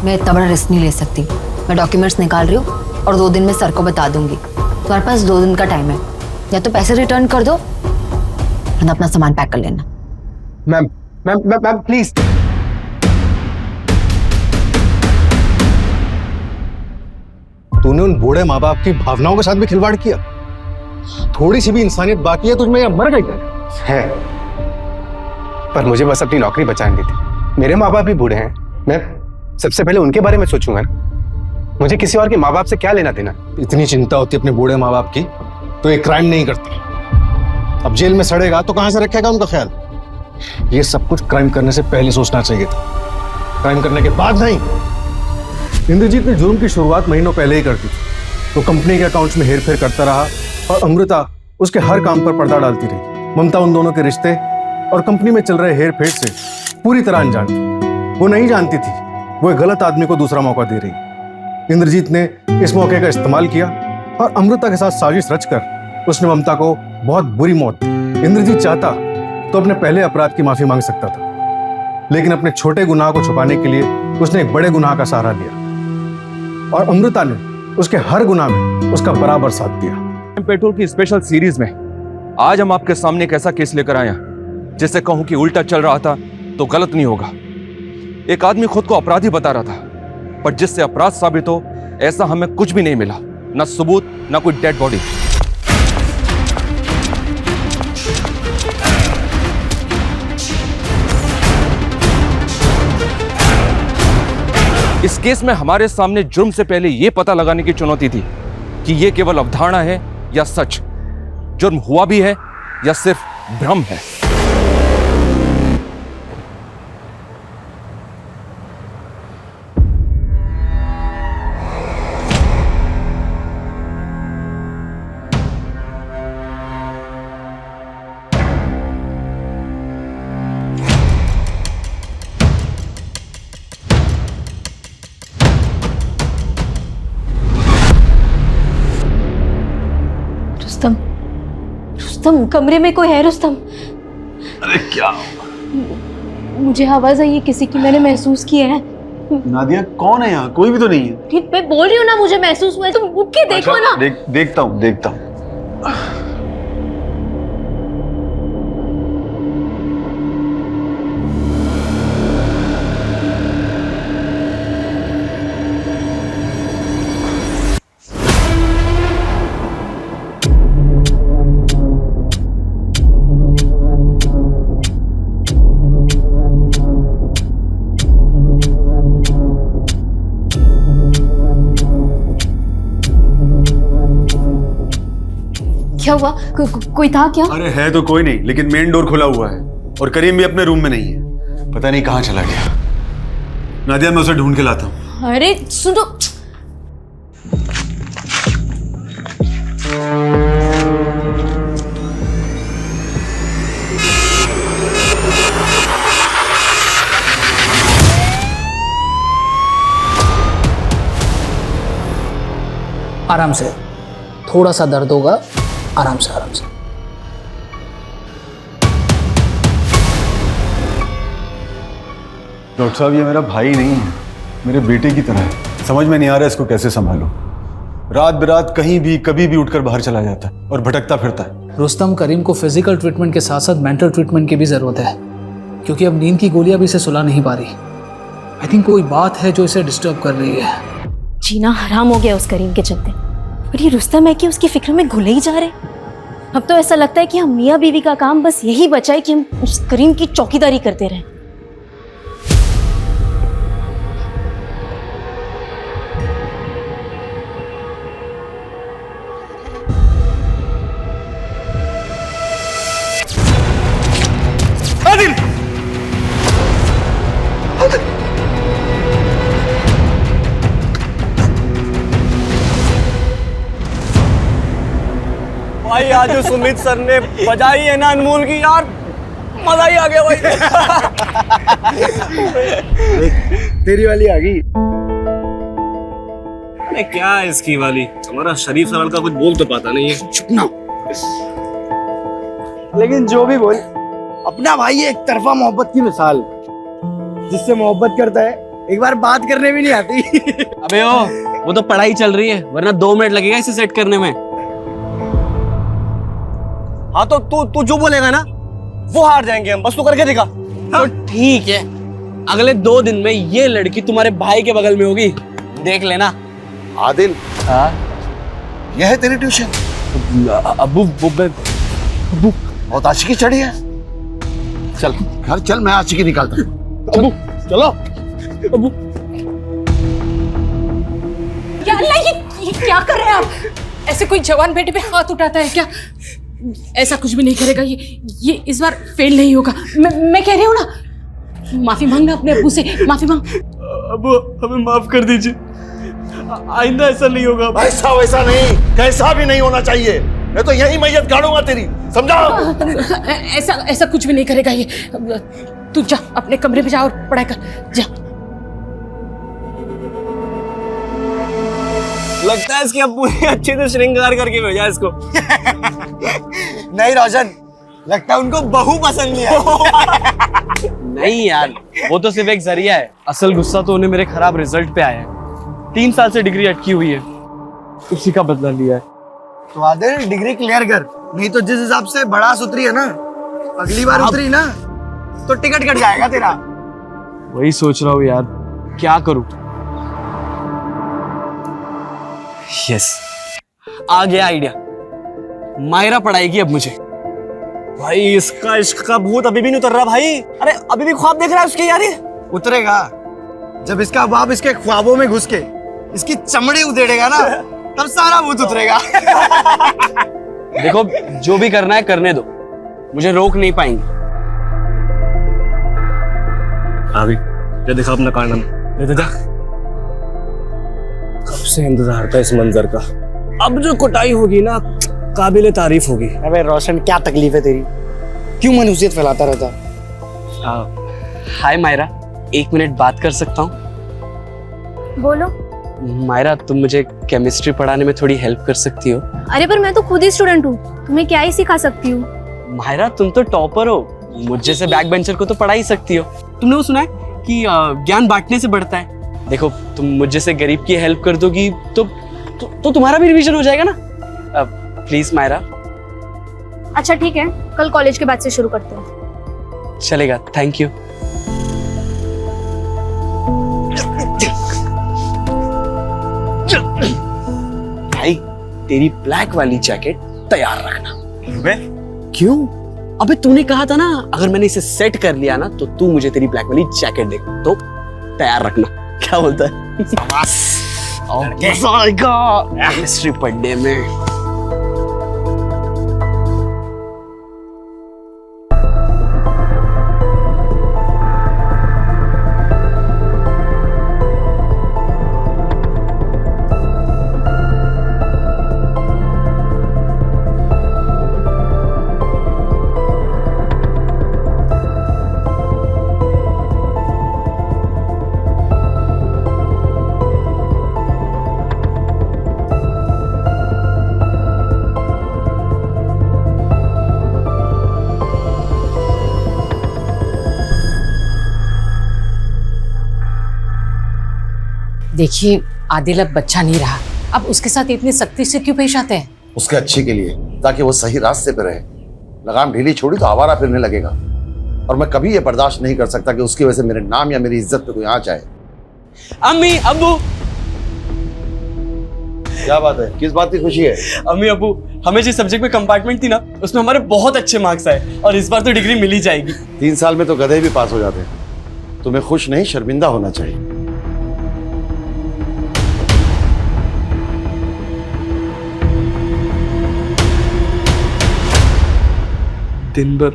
मैं इतना बड़ा रिस्क नहीं ले सकती। मैं डॉक्यूमेंट्स निकाल रही हूँ और 2 दिन में सर को बता दूंगी। तुम्हारे पास 2 दिन का टाइम है, या तो पैसे रिटर्न कर दो वरना अपना सामान पैक कर लेना। Ma'am ma'am ma'am please. तूने उन बूढ़े माँ बाप की भावनाओं के साथ भी खिलवाड़ किया। थोड़ी सी भी इंसानियत बाकी है तुझमें या मर गई है? पर मुझे बस अपनी नौकरी बचानी थी। मेरे माँ बाप भी बूढ़े हैं। मैं सबसे पहले उनके बारे में सोचूंगा ना। मुझे किसी और के माँ बाप से क्या लेना देना। इतनी चिंता होती है अपने बूढ़े माँ बाप की तो एक क्राइम नहीं करता। अब जेल में सड़ेगा तो कहां से रखेगा उनका ख्याल। ये सब कुछ क्राइम करने से पहले सोचना चाहिए था, क्राइम करने के बाद नहीं। इंद्रजीत ने जुर्म की शुरुआत महीनों पहले ही कर दी थी। तो कंपनी के अकाउंट्स में हेरफेर करता रहा और अमृता उसके हर काम पर पर्दा डालती रही। ममता उन दोनों के रिश्ते और कंपनी में चल रहे हेर फेर से पूरी तरह अनजान थी। वो नहीं जानती थी वो एक गलत आदमी को दूसरा मौका दे रही। इंद्रजीत ने इस मौके का इस्तेमाल किया और अमृता के साथ साजिश रचकर उसने ममता को बहुत बुरी मौत दी। इंद्रजीत चाहता तो अपने पहले अपराध की माफी मांग सकता था, लेकिन अपने छोटे गुनाह को छुपाने के लिए उसने एक बड़े गुनाह का सहारा लिया और अमृता ने उसके हर गुनाह में उसका बराबर साथ दिया। पेट्रोल की स्पेशल सीरीज में आज हम आपके सामने एक ऐसा केस लेकर आए हैं जिससे कहूं कि उल्टा चल रहा था तो गलत नहीं होगा। एक आदमी खुद को अपराधी बता रहा था, पर जिससे अपराध साबित हो ऐसा हमें कुछ भी नहीं मिला, ना सबूत ना कोई डेड बॉडी। इस केस में हमारे सामने जुर्म से पहले यह पता लगाने की चुनौती थी कि यह केवल अवधारणा है या सच, जुर्म हुआ भी है या सिर्फ भ्रम है। रुस्तम, रुस्तम कमरे में कोई है रुस्तम? अरे क्या? मुझे आवाज आई है किसी की, मैंने महसूस किया है। नादिया कौन है यहाँ? कोई भी तो नहीं है। ठीक मैं बोल रही हूँ ना, मुझे महसूस हुआ है, तुम उठ के देखो ना। देखता हूँ। क्या हुआ? कोई था क्या? अरे है तो कोई नहीं, लेकिन मेन डोर खुला हुआ है और करीम भी अपने रूम में नहीं है। पता नहीं कहाँ चला गया। नादिया मैं उसे ढूंढ के लाता हूँ। अरे सुनो, आराम से, थोड़ा सा दर्द होगा, आराम से आराम से। डॉक्टर साहब ये मेरा भाई नहीं है, मेरे बेटे की तरह है। समझ में नहीं आ रहा इसको कैसे संभालूं। रात बिरात कहीं भी कभी भी उठकर बाहर चला जाता है और भटकता फिरता है। रुस्तम, करीम को फिजिकल ट्रीटमेंट के साथ साथ मेंटल ट्रीटमेंट की भी जरूरत है, क्योंकि अब नींद की गोलियां भी इसे सुला नहीं पा रही। आई थिंक कोई बात है जो इसे डिस्टर्ब कर रही है। जीना हराम हो गया उस करीम के चलते, और ये रुस्तम है कि उसकी फिक्र में घुले ही जा रहे। अब तो ऐसा लगता है कि हम मियाँ बीवी का काम बस यही बचा है कि हम उस करीम की चौकीदारी करते रहें। आदिल! भाई आज जो सुमित सर ने बजाई है ना अनमोल की, यार मजा ही आ गया भाई। तेरी वाली आ गई। अरे क्या है इसकी वाली? हमारा शरीफ सवाल का कुछ बोल तो पाता नहीं है। चुप ना। लेकिन जो भी बोल, अपना भाई एक तरफा मोहब्बत की मिसाल, जिससे मोहब्बत करता है एक बार बात करने भी नहीं आती। अबे ओ, वो तो पढ़ाई चल रही है, वरना 2 मिनट लगेगा इसे सेट करने में। हाँ तो तू जो बोलेगा ना वो हार जाएंगे हम, बस तू करके दिखा। तो ठीक है, अगले 2 दिन में ये लड़की तुम्हारे भाई के बगल में होगी, देख लेना। आदिल, यह है तेरी ट्यूशन? अबू बहुत आशिकी चढ़ी है। चल घर चल, मैं आशिकी निकालता हूँ। अबू चलो। अबू अल्लाह, ये क्या कर रहे हैं आप? ऐसे कोई जवान बेटे पे हाथ उठाता है क्या? ऐसा कुछ भी नहीं करेगा ये इस बार फेल नहीं होगा। मैं कह रही हूँ ना, माफी मांगना अपने अब्बू से, माफी मांग। अब्बू हमें माफ कर दीजिए, आइंदा ऐसा नहीं होगा। ऐसा वैसा नहीं, कैसा भी नहीं होना चाहिए। मैं तो यही मैयत गाड़ूंगा तेरी, समझा? ऐसा कुछ भी नहीं करेगा ये। तू जा अपने कमरे में जा और पढ़ाई कर, जा। लगता है इसके अब्बू ने अच्छे से श्रृंगार करके भेजा इसको। नहीं रोशन, लगता है उनको बहू पसंद नहीं है। नहीं यार, वो तो सिर्फ एक जरिया है। असल गुस्सा तो उन्हें मेरे खराब रिजल्ट पे आया है। 3 साल से डिग्री अटकी हुई है, उसी का बदला लिया है। तो आदिल डिग्री क्लियर कर, नहीं तो जिस हिसाब से भड़ास उतरी है ना, अगली बार उतरी ना तो टिकट कट जाएगा तेरा। वही सोच रहा हूँ यार, क्या करूं। यस, आ गया आइडिया। मायरा पढ़ाएगी अब मुझे। भाई इसका इश्क का भूत अभी भी नहीं उतर रहा भाई। अरे अभी भी ख्वाब देख रहा है उसके यार। उतरेगा जब इसका बाप इसके ख्वाबों में घुस के इसकी चमड़ी उधेड़ेगा ना, तब सारा भूत उतरेगा। देखो जो भी करना है करने दो, मुझे रोक नहीं पाएंगे। अभी ये देखा अपना कारनामा, ले जा। कब से इंतजार था इस मंजर का। अब जो कुटाई होगी ना, काबिले तारीफ होगी। अबे रोशन, क्या तकलीफ है तेरी? क्यों मनहूसियत फैलाता रहता? हाय मायरा, 1 मिनट बात कर सकता हूँ? बोलो। मायरा, तुम मुझे केमिस्ट्री पढ़ाने में थोड़ी हेल्प कर सकती हो? अरे पर मैं तो खुद ही स्टूडेंट हूँ, तुम्हें क्या ही सिखा सकती हूँ? मायरा, तुम तो टॉपर हो, मुझ जैसे बैक बेंचर को तो पढ़ा ही सकती हो। तुमने वो सुना है कि ज्ञान बांटने से बढ़ता है? देखो तुम मुझ जैसे गरीब की हेल्प कर दोगी तो तुम्हारा भी रिवीजन हो जाएगा ना। प्लीज मायरा। अच्छा ठीक है, कल कॉलेज के बाद से शुरू करते हैं। चलेगा, थैंक यू। भाई तेरी ब्लैक वाली जैकेट तैयार रखना। क्यों? अबे तूने कहा था ना, अगर मैंने इसे सेट कर लिया ना तो तू मुझे तेरी ब्लैक वाली जैकेट दे, तो तैयार रखना। क्या बोलता है? मजा आएगा केमिस्ट्री पढ़ने में। देखिए आदिल अब बच्चा नहीं रहा, अब उसके साथ इतनी सख्ती से क्यों पेश आते हैं? उसके अच्छे के लिए, ताकि वो सही रास्ते पे रहे। लगाम ढीली छोड़ी तो आवारा फिरने लगेगा, और मैं कभी ये बर्दाश्त नहीं कर सकता कि उसकी वजह से मेरे नाम या मेरी इज्जत पे कोई आंच आए। अम्मी अब्बू, क्या बात है? किस बात की खुशी है? अम्मी अब्बू, हमें जिस सब्जेक्ट में कंपार्टमेंट थी ना, उसमें हमारे बहुत अच्छे मार्क्स आए और इस बार तो डिग्री मिल ही जाएगी। 3 साल में तो गधे भी पास हो जाते हैं। तुम्हें खुश नहीं शर्मिंदा होना चाहिए। दिन भर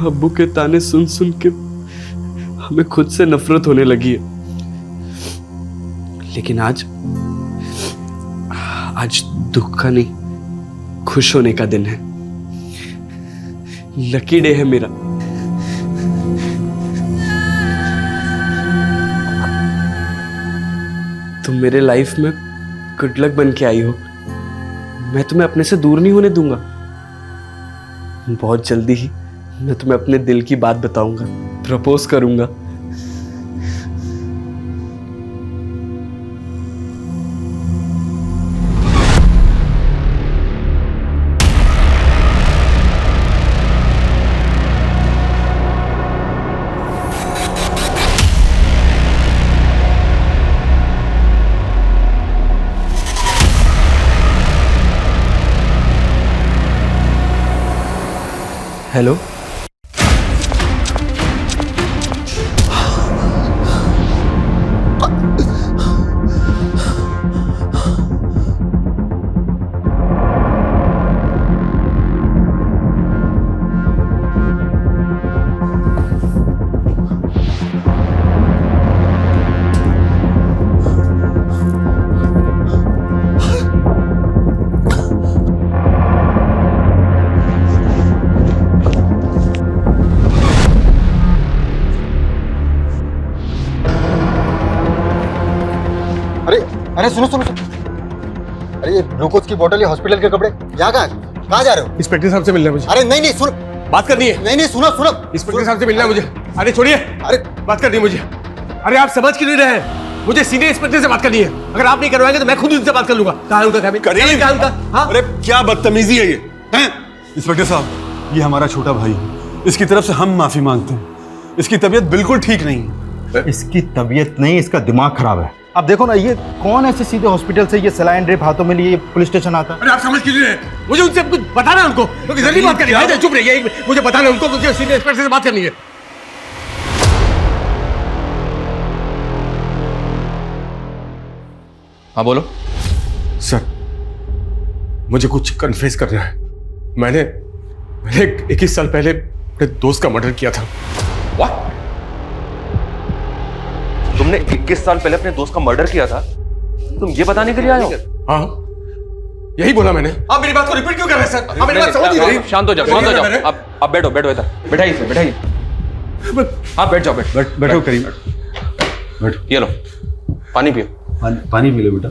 अब्बू के ताने सुन सुन के हमें खुद से नफरत होने लगी है। लेकिन आज दुख का नहीं, खुश होने का दिन है। लकी डे है मेरा। तुम मेरे लाइफ में गुड लक बन के आई हो। मैं तुम्हें अपने से दूर नहीं होने दूंगा। बहुत जल्दी ही मैं तुम्हें अपने दिल की बात बताऊंगा, प्रपोज करूंगा। हेलो, अरे सुनो सुनो सुनो, अरे ये ग्लूकोज की बोतल, ये हॉस्पिटल के कपड़े, यहाँ कहाँ जा रहे हो? इंस्पेक्टर साहब से मिलना है मुझे। अरे नहीं नहीं सुनो, बात करनी है। नहीं नहीं सुनो सुनो, इंस्पेक्टर साहब से मिलना है मुझे। अरे छोड़िए, अरे बात करनी है मुझे। अरे आप समझ क्यों नहीं रहे हैं? मुझे सीनियर इंस्पेक्टर से बात करनी है। अगर आप नहीं करवाएंगे तो मैं खुद उनसे बात कर लूंगा। कहाँ है उनका कैबिन? करीब कहाँ है उनका? हाँ? अरे क्या बदतमीजी है ये, हैं? इंस्पेक्टर साहब, ये हमारा छोटा भाई है, इसकी तरफ से हम माफी मांगते हैं। इसकी तबीयत बिल्कुल ठीक नहीं है। इसकी तबीयत नहीं, इसका दिमाग खराब है। अब देखो ना, ये कौन ऐसे सीधे हॉस्पिटल से ये सलाइन ड्रिप हाथों में लिए पुलिस स्टेशन आता है? अरे आप समझ क्यों नहीं रहे? मुझे उनसे कुछ बताना है उनको। क्योंकि जल्दी बात करनी है। चुप रहिए, मुझे बताना है उनको, मुझे सीनियर इंस्पेक्टर से बात करनी है। हाँ बोलो। सर, मुझे कुछ कन्फेस करना है। मैंने 21 साल पहले अपने दोस्त का मर्डर किया था। What? तुमने 21 साल पहले अपने दोस्त का मर्डर किया था? तुम ये बताने के लिए आए हो? हाँ, यही बोला मैंने। आप मेरी बात को रिपीट क्यों कर रहे हैं सर? आप मेरी बात समझ नहीं रहे। शांत हो जाओ, शांत हो जाओ। अब बैठो बैठो इधर, बैठाइए इसे, बैठाइए। हाँ बैठ जाओ, बैठो करीम, बैठो। ये लो पानी पियो। पानी पी लो बेटा।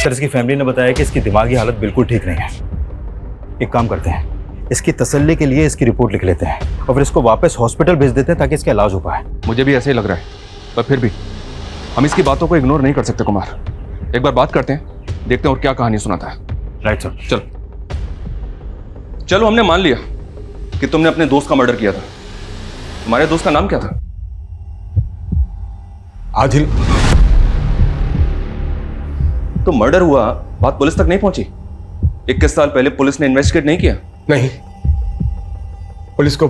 सर, इसकी फैमिली ने बताया कि इसकी दिमागी हालत बिल्कुल ठीक नहीं है। एक काम करते हैं, इसकी तसल्ली के लिए इसकी रिपोर्ट लिख लेते हैं और फिर इसको वापस हॉस्पिटल भेज देते हैं ताकि इसका इलाज हो पाए। मुझे भी ऐसे ही लग रहा है, पर फिर भी हम इसकी बातों को इग्नोर नहीं कर सकते कुमार। एक बार बात करते हैं, देखते हैं और क्या कहानी सुनाता है। Right sir. चलो चलो, हमने मान लिया कि तुमने अपने दोस्त का मर्डर किया था। तुम्हारे दोस्त का नाम क्या था? आदिल। तो मर्डर हुआ, बात पुलिस तक नहीं पहुंची? 21 साल पहले पुलिस ने इन्वेस्टिगेट नहीं किया? नहीं, पुलिस को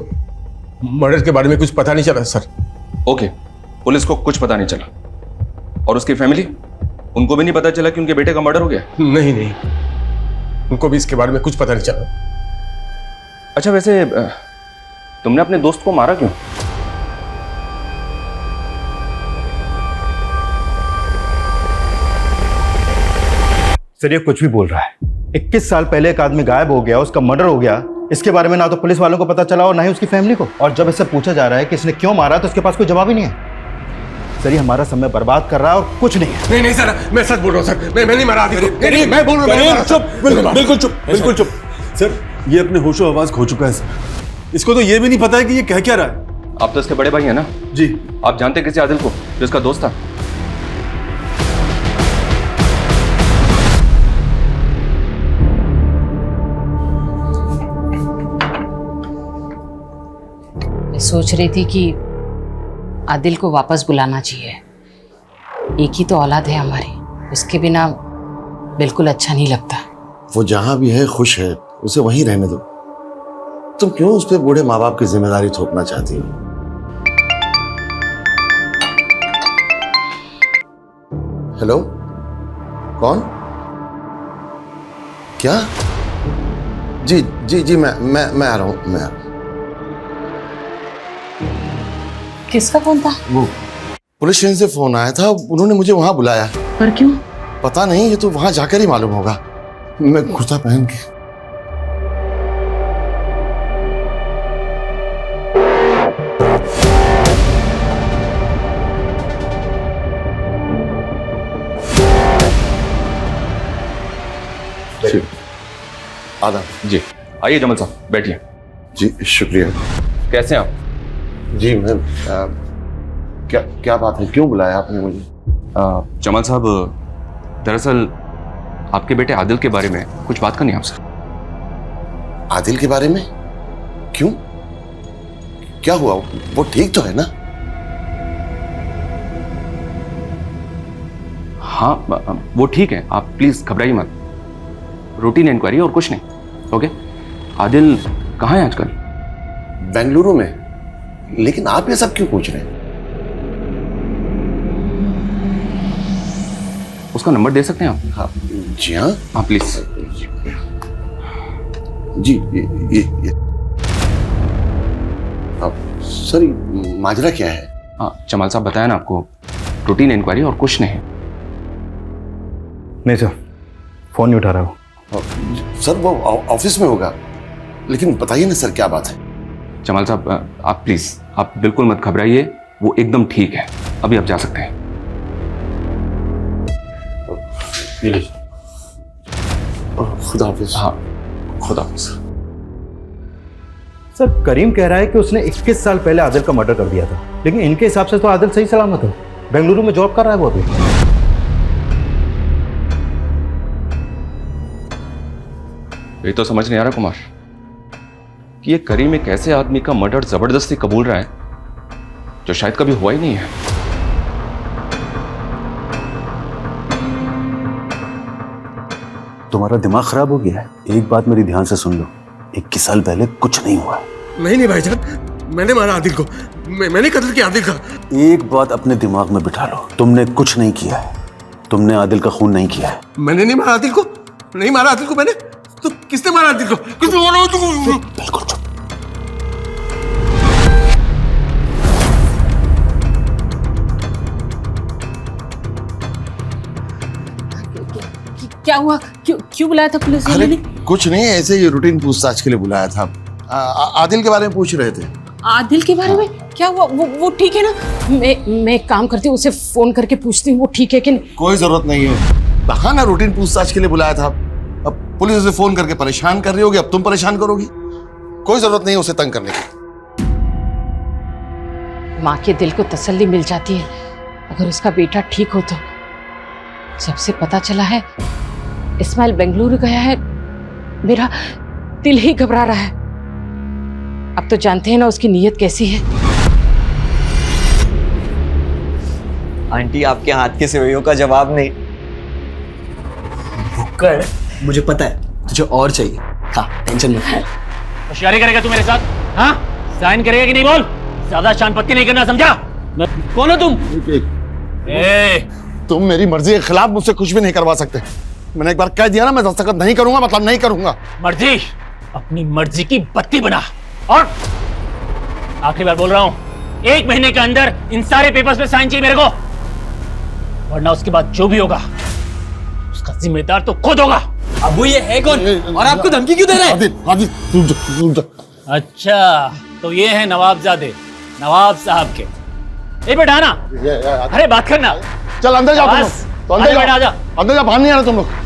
मर्डर के बारे में कुछ पता नहीं चला सर। ओके, पुलिस को कुछ पता नहीं चला। और उसकी फैमिली, उनको भी नहीं पता चला कि उनके बेटे का मर्डर हो गया? नहीं नहीं, उनको भी इसके बारे में कुछ पता नहीं चला। अच्छा, वैसे तुमने अपने दोस्त को मारा क्यों? सर, ये कुछ भी बोल रहा है। 21 साल पहले एक आदमी गायब हो गया, उसका मर्डर हो गया, इसके बारे में ना तो पुलिस वालों को पता चला और ना ही उसकी फैमिली को। और जब इससे पूछा जा रहा है कि इसने क्यों मारा तो उसके पास कोई जवाब ही नहीं है। सर, ये हमारा समय बर्बाद कर रहा है और कुछ नहीं है। नहीं नहीं सर, मैं सच बोल रहा हूँ सर। मैं नहीं मारा। मैं बोल रहा हूँ। चुप, बिल्कुल चुप, बिल्कुल चुप। सर, ये अपने होशो आवाज खो चुका है सर। इसको तो ये भी नहीं पता है कि ये कह क्या रहा है। आप तो इसके बड़े भाई हैं ना? जी। आप जानते किसी आदिल को जो इसका दोस्त था? मैं सोच रही थी कि आदिल को वापस बुलाना चाहिए। एक ही तो औलाद है हमारी, उसके बिना बिल्कुल अच्छा नहीं लगता। वो जहां भी है खुश है, उसे वहीं रहने दो। तुम क्यों उस पर बूढ़े माँ बाप की जिम्मेदारी थोपना चाहती हो? हेलो, कौन? क्या? जी जी जी, मैं आ रहा हूँ, मैं आ रहा हूँ। किसका फोन था? वो पुलिस स्टेशन से फोन आया था, उन्होंने मुझे वहां बुलाया। पर क्यों? पता नहीं, ये तो वहां जाकर ही मालूम होगा। मैं कुर्ता पहन के। आदाब। जी आइए जमल साहब, बैठिए। जी शुक्रिया। कैसे हैं आप? जी मैं क्या बात है, क्यों बुलाया आपने मुझे? जमाल साहब, दरअसल आपके बेटे आदिल के बारे में कुछ बात करनी है आपसे। आदिल के बारे में? क्यों, क्या हुआ? वो ठीक तो है ना? हाँ वो ठीक है, आप प्लीज घबराइए मत। रूटीन इंक्वायरी और कुछ नहीं। ओके, आदिल कहाँ है आजकल? बेंगलुरु में। लेकिन आप ये सब क्यों पूछ रहे हैं? उसका नंबर दे सकते हैं आप? हाँ जी हाँ। हाँ प्लीज। जी ये सर, माजरा क्या है? हाँ जमाल साहब, बताया ना आपको, रूटीन इंक्वायरी और कुछ नहीं। नहीं सर, फोन नहीं उठा रहा हो। सर वो ऑफिस में होगा, लेकिन बताइए ना सर क्या बात है? जमाल साहब, आप प्लीज, आप बिल्कुल मत घबराइए, वो एकदम ठीक है। अभी आप जा सकते हैं। खुदा हाफिज। हाँ, खुदा हाफिज। सर करीम कह रहा है कि उसने 21 साल पहले आदिल का मर्डर कर दिया था, लेकिन इनके हिसाब से तो आदिल सही सलामत है, बेंगलुरु में जॉब कर रहा है वो अभी। ये तो समझ नहीं आ रहा कुमार कि ये करीम एक ऐसे आदमी का मर्डर जबरदस्ती कबूल रहा है जो शायद कभी हुआ ही नहीं है। तुम्हारा दिमाग खराब हो गया है। एक बात मेरी ध्यान से सुन लो, 21 साल पहले कुछ नहीं हुआ है। नहीं भाईजान, मैंने मारा आदिल को, मैंने कत्ल किया आदिल का। एक बात अपने दिमाग में बिठा लो, तुमने कुछ नहीं किया है, तुमने आदिल का खून नहीं किया है। मैंने नहीं मारा आदिल को, नहीं मारा आदिल को मैंने। तो किसने मारा आदिल को? किसने मारा आदिल को? बिल्कुल चुप। क्या हुआ? क्यों बुलाया था पुलिस वाले ने? कुछ नहीं, ऐसे ही रूटीन पूछताछ के लिए बुलाया था। आदिल के बारे में पूछ रहे थे। आदिल के बारे में? क्या हुआ? वो ठीक है ना? मैं एक काम करती हूँ, उसे फोन करके पूछती हूँ वो ठीक है कि नहीं। कोई जरूरत नहीं है, बहाना रूटीन पूछताछ के लिए बुलाया था। अब पुलिस उसे फोन करके परेशान कर रही होगी, अब तुम परेशान करोगी। कोई जरूरत नहीं है उसे तंग करने की। माँ के दिल को तसल्ली मिल जाती है अगर उसका बेटा ठीक हो तो। सबसे पता चला है इस्माइल बेंगलुरु गया है, मेरा दिल ही घबरा रहा है। अब तो जानते हैं ना उसकी नीयत कैसी है। आंटी, आपके हाथ के सेवइयों का जवाब नहीं। भुक्कड़, मुझे पता है तुझे और चाहिए। हाँ, टेंशन मत ले। होशियारी करेगा तू मेरे साथ? हाँ, साइन करेगा कि नहीं बोल? ज्यादा शान पत्ती नहीं करना, समझा? कौन हो तुम? तुम मेरी मर्जी के खिलाफ मुझसे कुछ भी नहीं करवा सकते। मैंने एक बार कह दिया ना, मैं दस्तखत नहीं करूंगा मतलब नहीं करूंगा। मर्जी? अपनी मर्जी की बत्ती बना। और आखिरी बार बोल रहा हूं, 1 महीने के अंदर इन सारे पेपर्स पे साइन चाहिए मेरे को, वरना उसके बाद जो भी होगा उसका जिम्मेदार तो खुद होगा। अब वो ये है कौन और आपको धमकी क्यों दे रहा है? आदिल, अच्छा, तो ये है नवाबजादे, नवाब साहब के। ए बेटा ना, अरे बात करना। चल अंदर जाओ तुम लोग। तो अंदर बेटा आजा। अंदर जा, बाहर नहीं आना तुम लोग।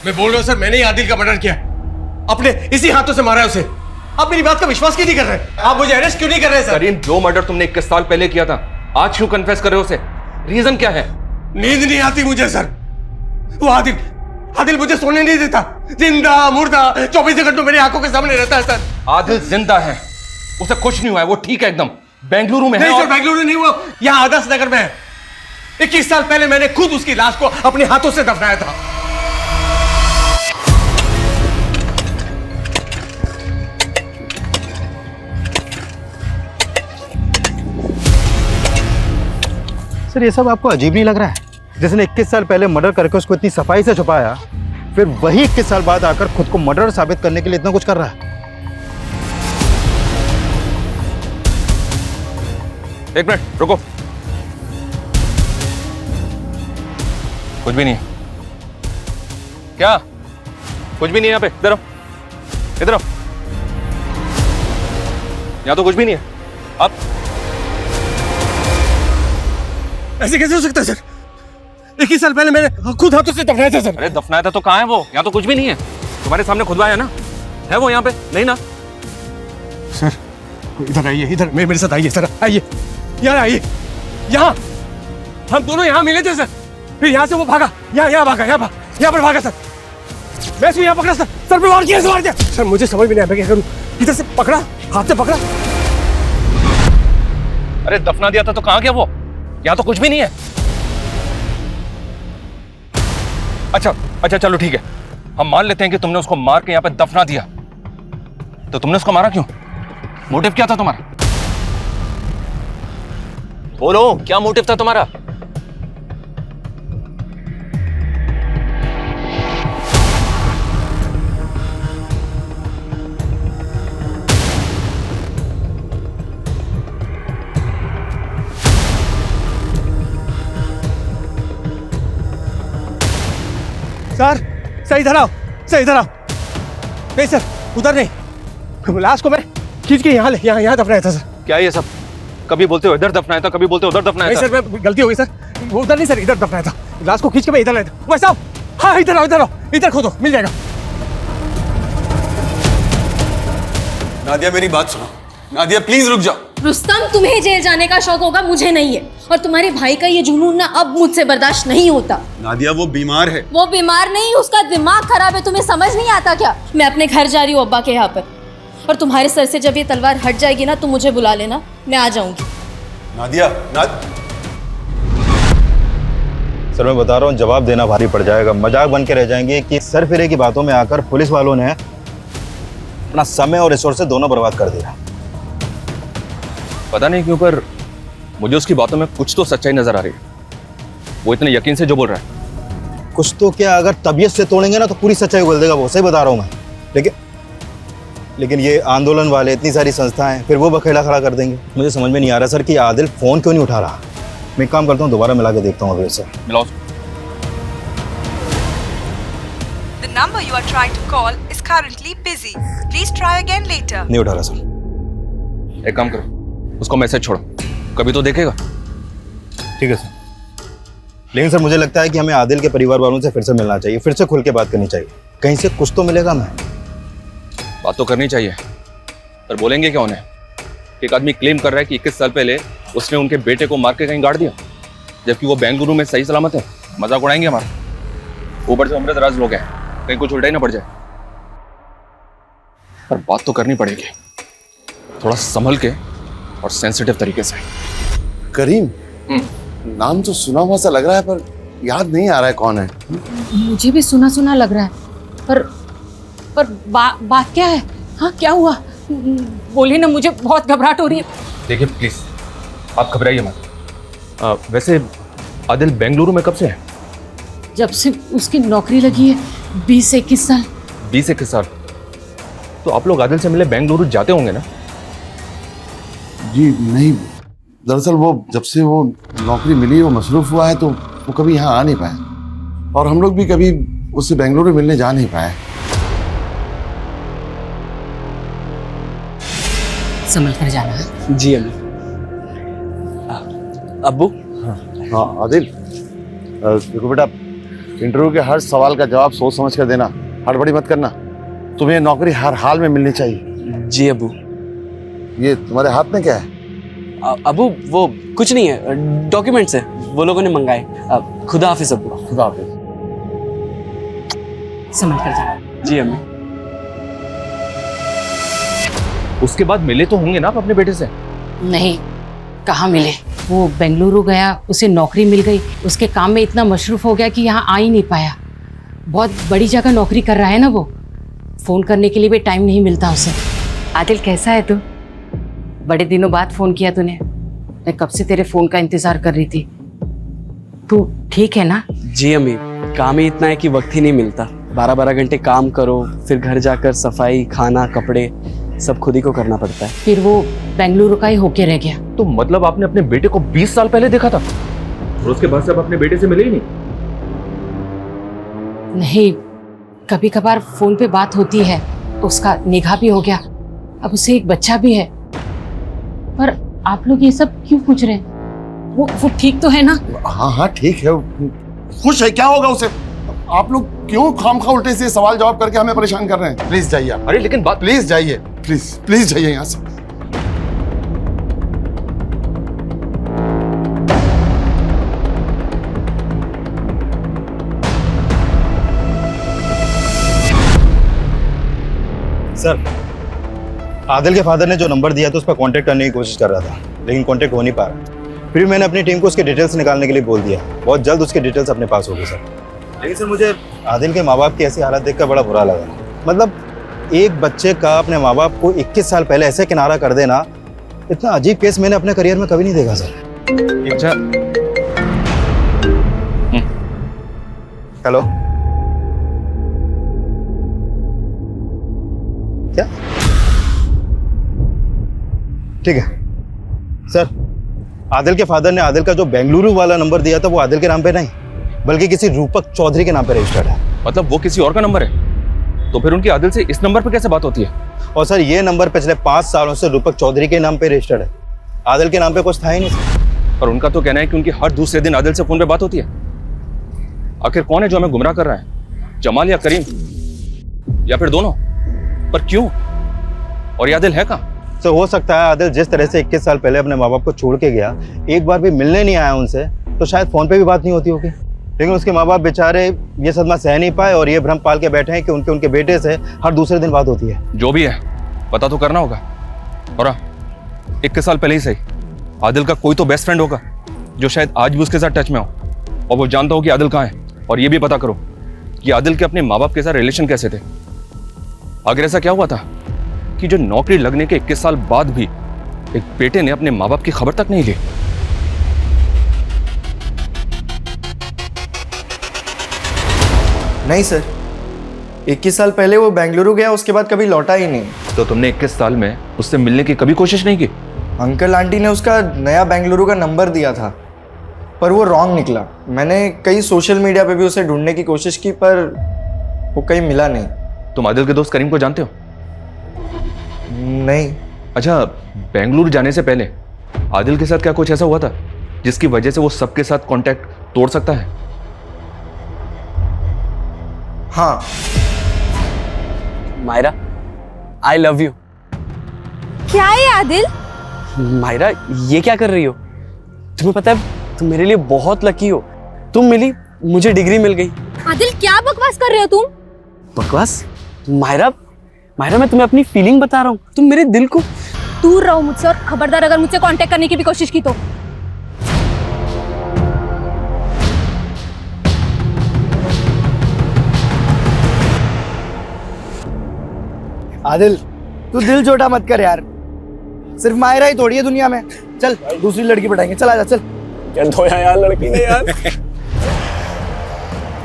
मैं बोल रहा हूँ सर, मैंने ही आदिल का मर्डर किया, अपने इसी हाथों से मारा है उसे। आप मेरी बात का विश्वास क्यों नहीं कर रहे? आप मुझे अरेस्ट क्यों नहीं कर रहे सर? करीम, जो मर्डर तुमने 21 साल पहले किया था, आज क्यों कन्फेस कर रहे हो उसे? रीजन क्या है? नींद नहीं आती मुझे सर। वो आदिल मुझे सोने नहीं देता, जिंदा मुर्दा 24 घंटों मेरी आंखों के सामने रहता है सर। आदिल जिंदा है, उसे कुछ नहीं हुआ है, वो ठीक है एकदम। बेंगलुरु में है। नहीं सर, बेंगलुरु नहीं, वो यहाँ आदर्श नगर में है। 21 साल पहले मैंने खुद उसकी लाश को अपने हाथों से दफनाया था। सर ये सब आपको अजीब नहीं लग रहा है? जिसने 21 साल पहले मर्डर करके उसको इतनी सफाई से छुपाया, फिर वही 21 साल बाद आकर खुद को मर्डर साबित करने के लिए इतना कुछ कर रहा है। एक मिनट रुको। कुछ भी नहीं है। क्या? कुछ भी नहीं है यहाँ पे। इधर आओ, इधर आओ। यहाँ तो कुछ भी नहीं है। अब ऐसे कैसे हो सकता है सर? 21 साल पहले मैंने खुद हाथों से दफनाया था सर। अरे दफनाया था तो कहाँ है वो? यहाँ तो कुछ भी नहीं है। तुम्हारे सामने खुदवाया ना? है वो यहाँ पे? नहीं ना? सर इधर आइए, इधर मेरे साथ आइए सर, आइए यहाँ आइए। यहाँ हम दोनों यहाँ मिले थे सर, फिर यहाँ से वो भागा, यहाँ भागा, यहाँ पर भागा सर। मैं इसको यहाँ पकड़ा सर, सर पे वार किया, मार दिया सर। मुझे समझ में नहीं आया क्या करूँ। इधर से पकड़ा, हाथ से पकड़ा। अरे दफना दिया था तो कहाँ गया वो? यहाँ तो कुछ भी नहीं है। अच्छा चलो ठीक है, हम मान लेते हैं कि तुमने उसको मार के यहाँ पे दफना दिया। तो तुमने उसको मारा क्यों? मोटिव क्या था तुम्हारा? बोलो, क्या मोटिव था तुम्हारा? सर इधर आओ, नहीं सर उधर नहीं, लाश को मैं खींच के यहाँ दफनाया था सर। क्या ये सब? कभी बोलते हो इधर दफनाया था, कभी बोलते हो उधर दफनाया था। नहीं सर, मैं गलती हो गई सर, वो उधर नहीं सर, इधर दफनाया था। लाश को खींच के मैं इधर लाया था। भाई साहब, हाँ इधर आओ, इधर खोदो, मिल जाएगा। नादिया मेरी बात सुनो, नादिया प्लीज रुक जाओ। रुस्तम, तुम्हें जेल जाने का शौक होगा, मुझे नहीं है। और तुम्हारे भाई का ये जुनून ना अब मुझसे बर्दाश्त नहीं होता। नादिया वो बीमार है। वो बीमार नहीं, उसका दिमाग खराब है। तुम्हें समझ नहीं आता क्या? मैं अपने घर जा रही हूँ अब्बा के यहाँ पर, और तुम्हारे सर से जब ये तलवार हट जाएगी ना, तुम मुझे बुला लेना, मैं आ जाऊंगी। नादिया सर मैं बता रहा हूँ, जवाब देना भारी पड़ जाएगा। मजाक बन के रह जाएंगे कि सर फिरे की बातों में आकर पुलिस वालों ने अपना समय और रिसोर्सेज दोनों बर्बाद कर दिया। पता नहीं क्यों पर मुझे उसकी बातों में कुछ तो सच्चाई नजर आ रही है। वो इतने यकीन से जो बोल रहा है। कुछ तो क्या, अगर तबीयत से तोड़ेंगे ना तो पूरी सच्चाई उगल देगा वो, सही बता रहा हूँ मैं। लेकिन ये आंदोलन वाले, इतनी सारी संस्थाएं, फिर वो बखेड़ा खड़ा कर देंगे। मुझे समझ में नहीं आ रहा सर कि आदिल फोन क्यों नहीं उठा रहा। मैं एक काम करता हूँ, दोबारा मिला के देखता हूँ अभी सर। मिलाओ। The number you are trying to call is currently busy. Please try again later. नहीं उठा रहा सर। एक काम करो, उसको मैसेज छोड़ो, कभी तो देखेगा। ठीक है सर। लेकिन सर मुझे लगता है कि हमें आदिल के परिवार वालों से फिर से मिलना चाहिए, फिर से खुल के बात करनी चाहिए। कहीं से कुछ तो मिलेगा। मैं बात तो करनी चाहिए, पर बोलेंगे क्या उन्हें? एक आदमी क्लेम कर रहा है कि 21 साल पहले उसने उनके बेटे को मार के कहीं गाड़ दिया, जबकि वो बेंगलुरु में सही सलामत है। मजाक उड़ाएंगे हमारा। ऊपर से अमृतराज लोग हैं, कहीं कुछ उल्टा ही ना पड़ जाए। पर बात तो करनी पड़ेगी, थोड़ा संभल के और सेंसिटिव तरीके से। करीम, नाम तो सुना हुआ सा लग रहा है, पर याद नहीं आ रहा है कौन है। मुझे भी सुना सुना लग रहा है, पर बात क्या है? हाँ क्या हुआ? बोलिए ना, मुझे बहुत घबराहट हो रही है। देखिए प्लीज, आप घबराइए मत। वैसे आदिल बेंगलुरु में कब से है? जब से उसकी नौकरी लगी है, 20 से 21 साल। 20 से 21 साल? तो आप लोग आदिल से मिले बेंगलुरु जाते होंगे ना? जी नहीं, दरअसल वो जब से वो नौकरी मिली, वो मसरूफ हुआ है, तो वो कभी यहाँ आ नहीं पाया, और हम लोग भी कभी उससे बेंगलुरु मिलने जा नहीं पाए। संभल कर जाना है। जी अम्मी। अब्बू। हाँ आदिल, देखो बेटा, इंटरव्यू के हर सवाल का जवाब सोच समझ कर देना, हड़बड़ी मत करना। तुम्हें नौकरी हर हाल में मिलनी चाहिए। जी अब्बू। ये तुम्हारे हाथ में क्या है? अब्बू वो कुछ नहीं है, डॉक्यूमेंट्स है, वो लोगों ने मंगाए। खुदा हाफिज अब्बू। खुदा हाफिज। संभल कर जाना। जी अम्मी। उसके बाद मिले तो होंगे ना आप अपने बेटे से? नहीं, कहाँ मिले। वो बेंगलुरु गया, उसे नौकरी मिल गई, उसके काम में इतना मशरूफ हो गया कि यहाँ आ ही नहीं पाया। बहुत बड़ी जगह नौकरी कर रहा है ना वो, फोन करने के लिए भी टाइम नहीं मिलता उसे। आदिल कैसा है तू? बड़े दिनों बाद फोन किया तूने। मैं कब से तेरे फोन का इंतजार कर रही थी। तू ठीक है ना? जी अम्मी, काम ही इतना है कि वक्त ही नहीं मिलता। 12-12 घंटे काम करो, फिर घर जाकर सफाई, खाना, कपड़े सब खुद ही को करना पड़ता है। फिर वो बेंगलुरु का ही होके रह गया। तो मतलब आपने अपने बेटे को 20 साल पहले देखा था और उसके बाद से आप अपने बेटे से मिले ही नहीं? नहीं, कभी कभार फोन पे बात होती है, उसका निगाह भी हो गया, अब उसे एक बच्चा भी है। पर आप लोग ये सब क्यों पूछ रहे हैं? वो ठीक तो है ना? हाँ हाँ ठीक है, खुश है, क्या होगा उसे? आप लोग क्यों खामखा उल्टे से सवाल जवाब करके हमें परेशान कर रहे हैं? प्लीज जाइए आप। अरे लेकिन बात, प्लीज जाइए, प्लीज प्लीज जाइए यहाँ से। सर, आदिल के फादर ने जो नंबर दिया था उस पर कांटेक्ट करने की कोशिश कर रहा था, लेकिन कांटेक्ट हो नहीं पा रहा। फिर मैंने अपनी टीम को उसके डिटेल्स निकालने के लिए बोल दिया। बहुत जल्द उसके डिटेल्स अपने पास होगी सर। लेकिन सर, मुझे आदिल के माँ बाप की ऐसी हालत देखकर बड़ा बुरा लगा। मतलब एक बच्चे का अपने माँ बाप को 21 साल पहले ऐसे किनारा कर देना, इतना अजीब केस मैंने अपने करियर में कभी नहीं देखा सर। अच्छा, हेलो, क्या? ठीक है सर, आदिल के फादर ने आदिल का जो बेंगलुरु वाला नंबर दिया था वो आदिल के नाम पे नहीं, बल्कि किसी रूपक चौधरी के नाम पे रजिस्टर्ड है। मतलब वो किसी और का नंबर है? तो फिर उनकी आदिल से इस नंबर पे कैसे बात होती है? और सर, ये नंबर पिछले 5 सालों से रूपक चौधरी के नाम पे रजिस्टर्ड है, आदिल के नाम पे कुछ था ही नहीं सर। और उनका तो कहना है कि उनकी हर दूसरे दिन आदिल से फोन पे बात होती है। आखिर कौन है जो हमें गुमराह कर रहा है, जमाल या करीम, या फिर दोनों? पर क्यों? और ये आदिल है कहाँ? तो हो सकता है आदिल जिस तरह से 21 साल पहले अपने माँ बाप को छोड़ के गया, एक बार भी मिलने नहीं आया उनसे, तो शायद फोन पे भी बात नहीं होती होगी। लेकिन उसके माँ बाप बेचारे ये सदमा सह नहीं पाए और ये भ्रम पाल के बैठे हैं कि उनके बेटे से हर दूसरे दिन बात होती है। जो भी है पता तो करना होगा। और 21 साल पहले ही सही, आदिल का कोई तो बेस्ट फ्रेंड होगा जो शायद आज भी उसके साथ टच में हो, और वो जानता हो कि आदिल कहाँ है। और ये भी पता करो कि आदिल के अपने माँ बाप के साथ रिलेशन कैसे थे। अगर ऐसा क्या हुआ था कि जो नौकरी लगने के 21 साल बाद भी एक बेटे ने अपने माँ बाप की खबर तक नहीं ली। नहीं सर, 21 साल पहले वो बेंगलुरु गया, उसके बाद कभी लौटा ही नहीं। तो तुमने 21 साल में उससे मिलने की कभी कोशिश नहीं की? अंकल आंटी ने उसका नया बेंगलुरु का नंबर दिया था, पर वो रॉन्ग निकला। मैंने कई सोशल मीडिया पे भी उसे ढूंढने की कोशिश की, पर वो कहीं मिला नहीं। तुम आदिल के दोस्त करीम को जानते हो? नहीं। अच्छा, बेंगलुरु जाने से पहले आदिल के साथ क्या कुछ ऐसा हुआ था जिसकी वजह से वो सबके साथ कांटेक्ट तोड़ सकता है? हाँ। Myra, I love you. क्या है आदिल? मायरा, ये क्या कर रही हो? तुम्हें पता है तुम मेरे लिए बहुत लकी हो। तुम मिली, मुझे डिग्री मिल गई। आदिल क्या बकवास कर रहे हो तुम? बकवास? मायरा, मायरा मैं तुम्हें अपनी फीलिंग बता रहा हूँ, तुम मेरे दिल को। दूर रहो मुझसे, और खबरदार अगर मुझसे कांटेक्ट करने की भी कोशिश की तो। आदिल, तू दिल छोटा मत कर यार, सिर्फ मायरा ही थोड़ी है दुनिया में। चल दूसरी लड़की पटाएंगे, चल आजा चल। क्या धोया यार लड़की ने यार।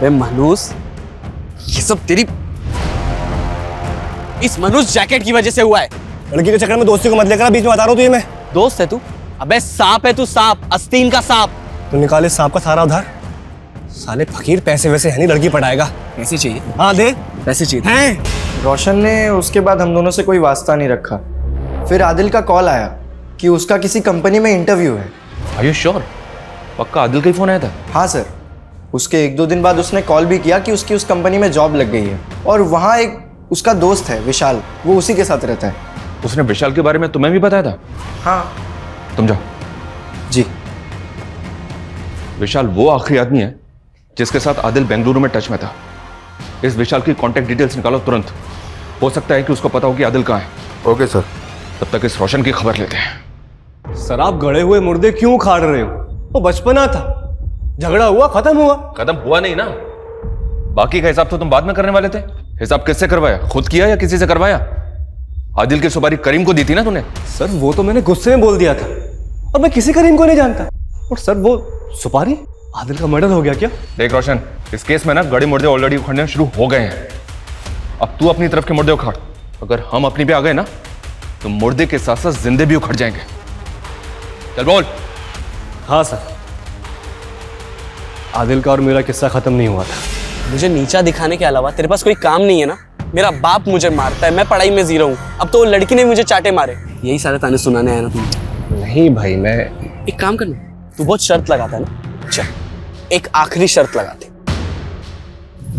बे मनोज, ये सब तेरी इस मनोज जैकेट की वजह से हुआ है। लड़की के चक्कर में दोस्ती को मत लेकर, बीच में बता रहा हूँ तुझे मैं। दोस्त है तू? अबे सांप है तू, सांप, आस्तीन का सांप। तू निकाले सांप का सारा उधार। साले फकीर, पैसे वैसे है नहीं, लड़की पटाएगा। पैसे चाहिए? हाँ दे, पैसे चाहिए हैं। रोशन ने उसके बाद हम दोनों से कोई वास्ता नहीं रखा। फिर आदिल का कॉल आया कि उसका किसी कंपनी में इंटरव्यू है। Are you sure? पक्का आदिल का ही फोन आया था? हाँ सर। उसके 1-2 दिन बाद उसने कॉल भी किया कि उसकी उस कंपनी में जॉब लग गई है, और वहाँ एक उसका दोस्त है विशाल, वो उसी के साथ रहता है। उसने विशाल के बारे में तुम्हें भी बताया था? हाँ। तुम जाओ। जी। विशाल वो आखिरी आदमी है जिसके साथ आदिल बेंगलुरु में टच में था। इस विशाल की कांटेक्ट डिटेल्स निकालो तुरंत। हो सकता है कि उसको पता हो कि आदिल कहाँ है। Okay sir. तब तक इस रोशन की खबर लेते हैं। सर, आप गड़े हुए मुर्दे क्यों खाड़ रहे हो? वो बचपना था, झगड़ा हुआ, खत्म हुआ। खत्म हुआ नहीं ना, बाकी का हिसाब तो तुम बाद में करने वाले थे। हिसाब किससे करवाया, खुद किया या किसी से करवाया? आदिल की सुपारी करीम को दी थी ना तूने? सर वो तो मैंने गुस्से में बोल दिया था, और मैं किसी करीम को नहीं जानता। और सर वो सुपारी, आदिल का मर्डर हो गया क्या? देख रोशन, इस केस में ना गड़े मुर्दे ऑलरेडी उखड़ने शुरू हो गए हैं। अब तू अपनी तरफ के मुर्दे उखाड़। अगर हम अपनी पे आ गए ना तो मुर्दे के साथ साथ जिंदे भी उखड़ जाएंगे। चल बोल। हाँ सर, आदिल का और मेरा किस्सा खत्म नहीं हुआ था। मुझे नीचा दिखाने के अलावा तेरे पास कोई काम नहीं है ना? मेरा बाप मुझे मारता है, मैं पढ़ाई में जीरो हूँ, अब तो वो लड़की ने मुझे चाटे मारे। यही सारे ताने सुनाने आया ना तुम? नहीं भाई, मैं एक काम करना, तू बहुत शर्त लगाता है ना, चल एक आखिरी शर्त लगाते।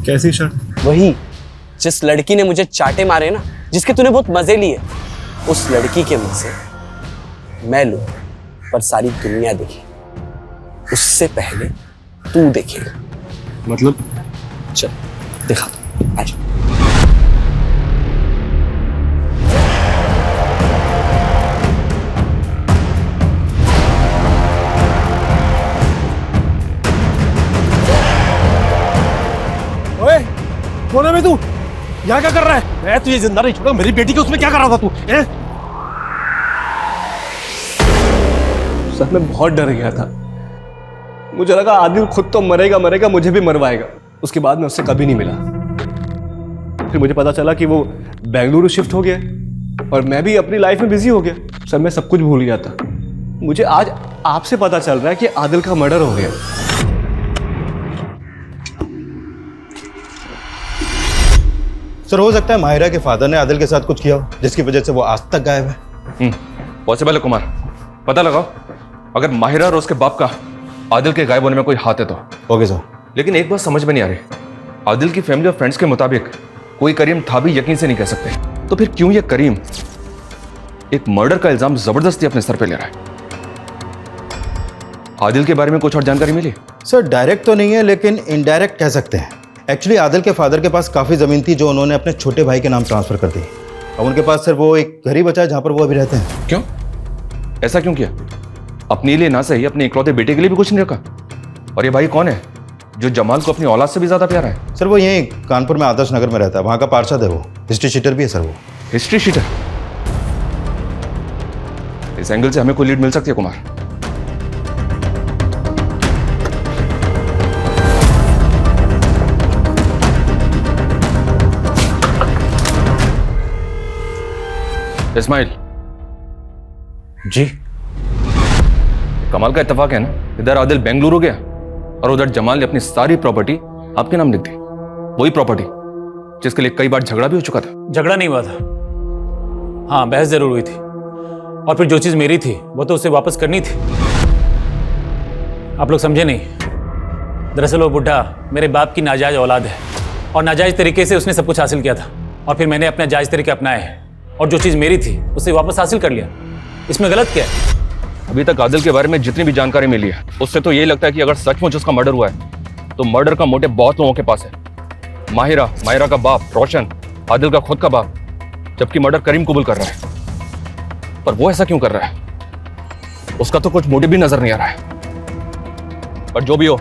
कैसी शर्त? वही जिस लड़की ने मुझे चाटे मारे ना, जिसके तूने बहुत मजे लिए, उस लड़की के मुंह से मैं लूं पर सारी दुनिया देखे, उससे पहले तू देखेगा। मतलब? चल दिखा दो, आ जा। ओए, कौन है बे तू? यहाँ क्या कर रहा है? मैं तुझे जिंदा नहीं छोड़ा। मेरी बेटी के उसमें क्या कर रहा था तू? सर मैं बहुत डर गया था। मुझे लगा आदिल खुद तो मरेगा, मुझे भी मरवाएगा। उसके बाद मैं उससे कभी नहीं मिला। फिर मुझे पता चला कि वो बेंगलुरु शिफ्ट हो गया और मैं भी अपनी लाइफ में बिजी हो गया। सर मैं सब कुछ भूल गया था। मुझे आज आपसे पता चल रहा है कि आदिल का मर्डर हो गया। सर हो सकता है माहिरा के फादर ने आदिल के साथ कुछ किया हो जिसकी वजह से वो आज तक गायब है। पॉसिबल है कुमार, पता लगाओ। अगर माहिरा और उसके बाप का आदिल के गायब होने में कोई हाथ है तो। Okay sir. लेकिन एक बात समझ में नहीं आ रही, आदिल की फैमिली और फ्रेंड्स के मुताबिक कोई करीम था भी यकीन से नहीं कह सकते, तो फिर क्यों ये करीम एक मर्डर का इल्जाम जबरदस्ती अपने सर पे ले रहा है? आदिल के बारे में कुछ और जानकारी मिली? सर डायरेक्ट तो नहीं है लेकिन इनडायरेक्ट कह सकते हैं। एक्चुअली आदिल के फादर के पास काफ़ी ज़मीन थी जो उन्होंने अपने छोटे भाई के नाम ट्रांसफ़र कर दी। अब उनके पास सिर्फ वो एक घर ही बचा है जहाँ पर वो अभी रहते हैं। क्यों? ऐसा क्यों किया? अपने लिए ना सही अपने इकलौते बेटे के लिए भी कुछ नहीं रखा। और ये भाई कौन है जो जमाल को अपनी औलाद से भी ज़्यादा प्यारा है? सर वो यहीं कानपुर में आदर्श नगर में रहता है, वहाँ का पार्षद है वो। हिस्ट्री शीटर भी है सर वो। History sheeter? इस एंगल से हमें कोई लीड मिल सकती है कुमार? इस्माइल जी। कमाल का इत्तेफाक है ना, इधर आदिल बेंगलुरु गया और उधर जमाल ने अपनी सारी प्रॉपर्टी आपके नाम लिख दी। वही प्रॉपर्टी जिसके लिए कई बार झगड़ा भी हो चुका था। झगड़ा नहीं हुआ था, हाँ बहस जरूर हुई थी। और फिर जो चीज मेरी थी वो तो उसे वापस करनी थी। आप लोग समझे नहीं, दरअसल वो बुढ़ा मेरे बाप की नाजायज औलाद है और नाजायज तरीके से उसने सब कुछ हासिल किया था और फिर मैंने अपने जायज तरीके अपनाए हैं और जो चीज मेरी थी उसे वापस हासिल कर लिया। इसमें गलत क्या है? अभी तक आदिल के बारे में जितनी भी जानकारी मिली है उससे तो यही लगता है कि अगर सचमुच उसका मर्डर हुआ है तो मर्डर का मोटिव बहुत लोगों के पास है। माहिरा का बाप रोशन, आदिल का खुद का बाप, जबकि मर्डर करीम कबूल कर रहा है। पर वो ऐसा क्यों कर रहा है? उसका तो कुछ मोटिव भी नजर नहीं आ रहा है। पर जो भी हो,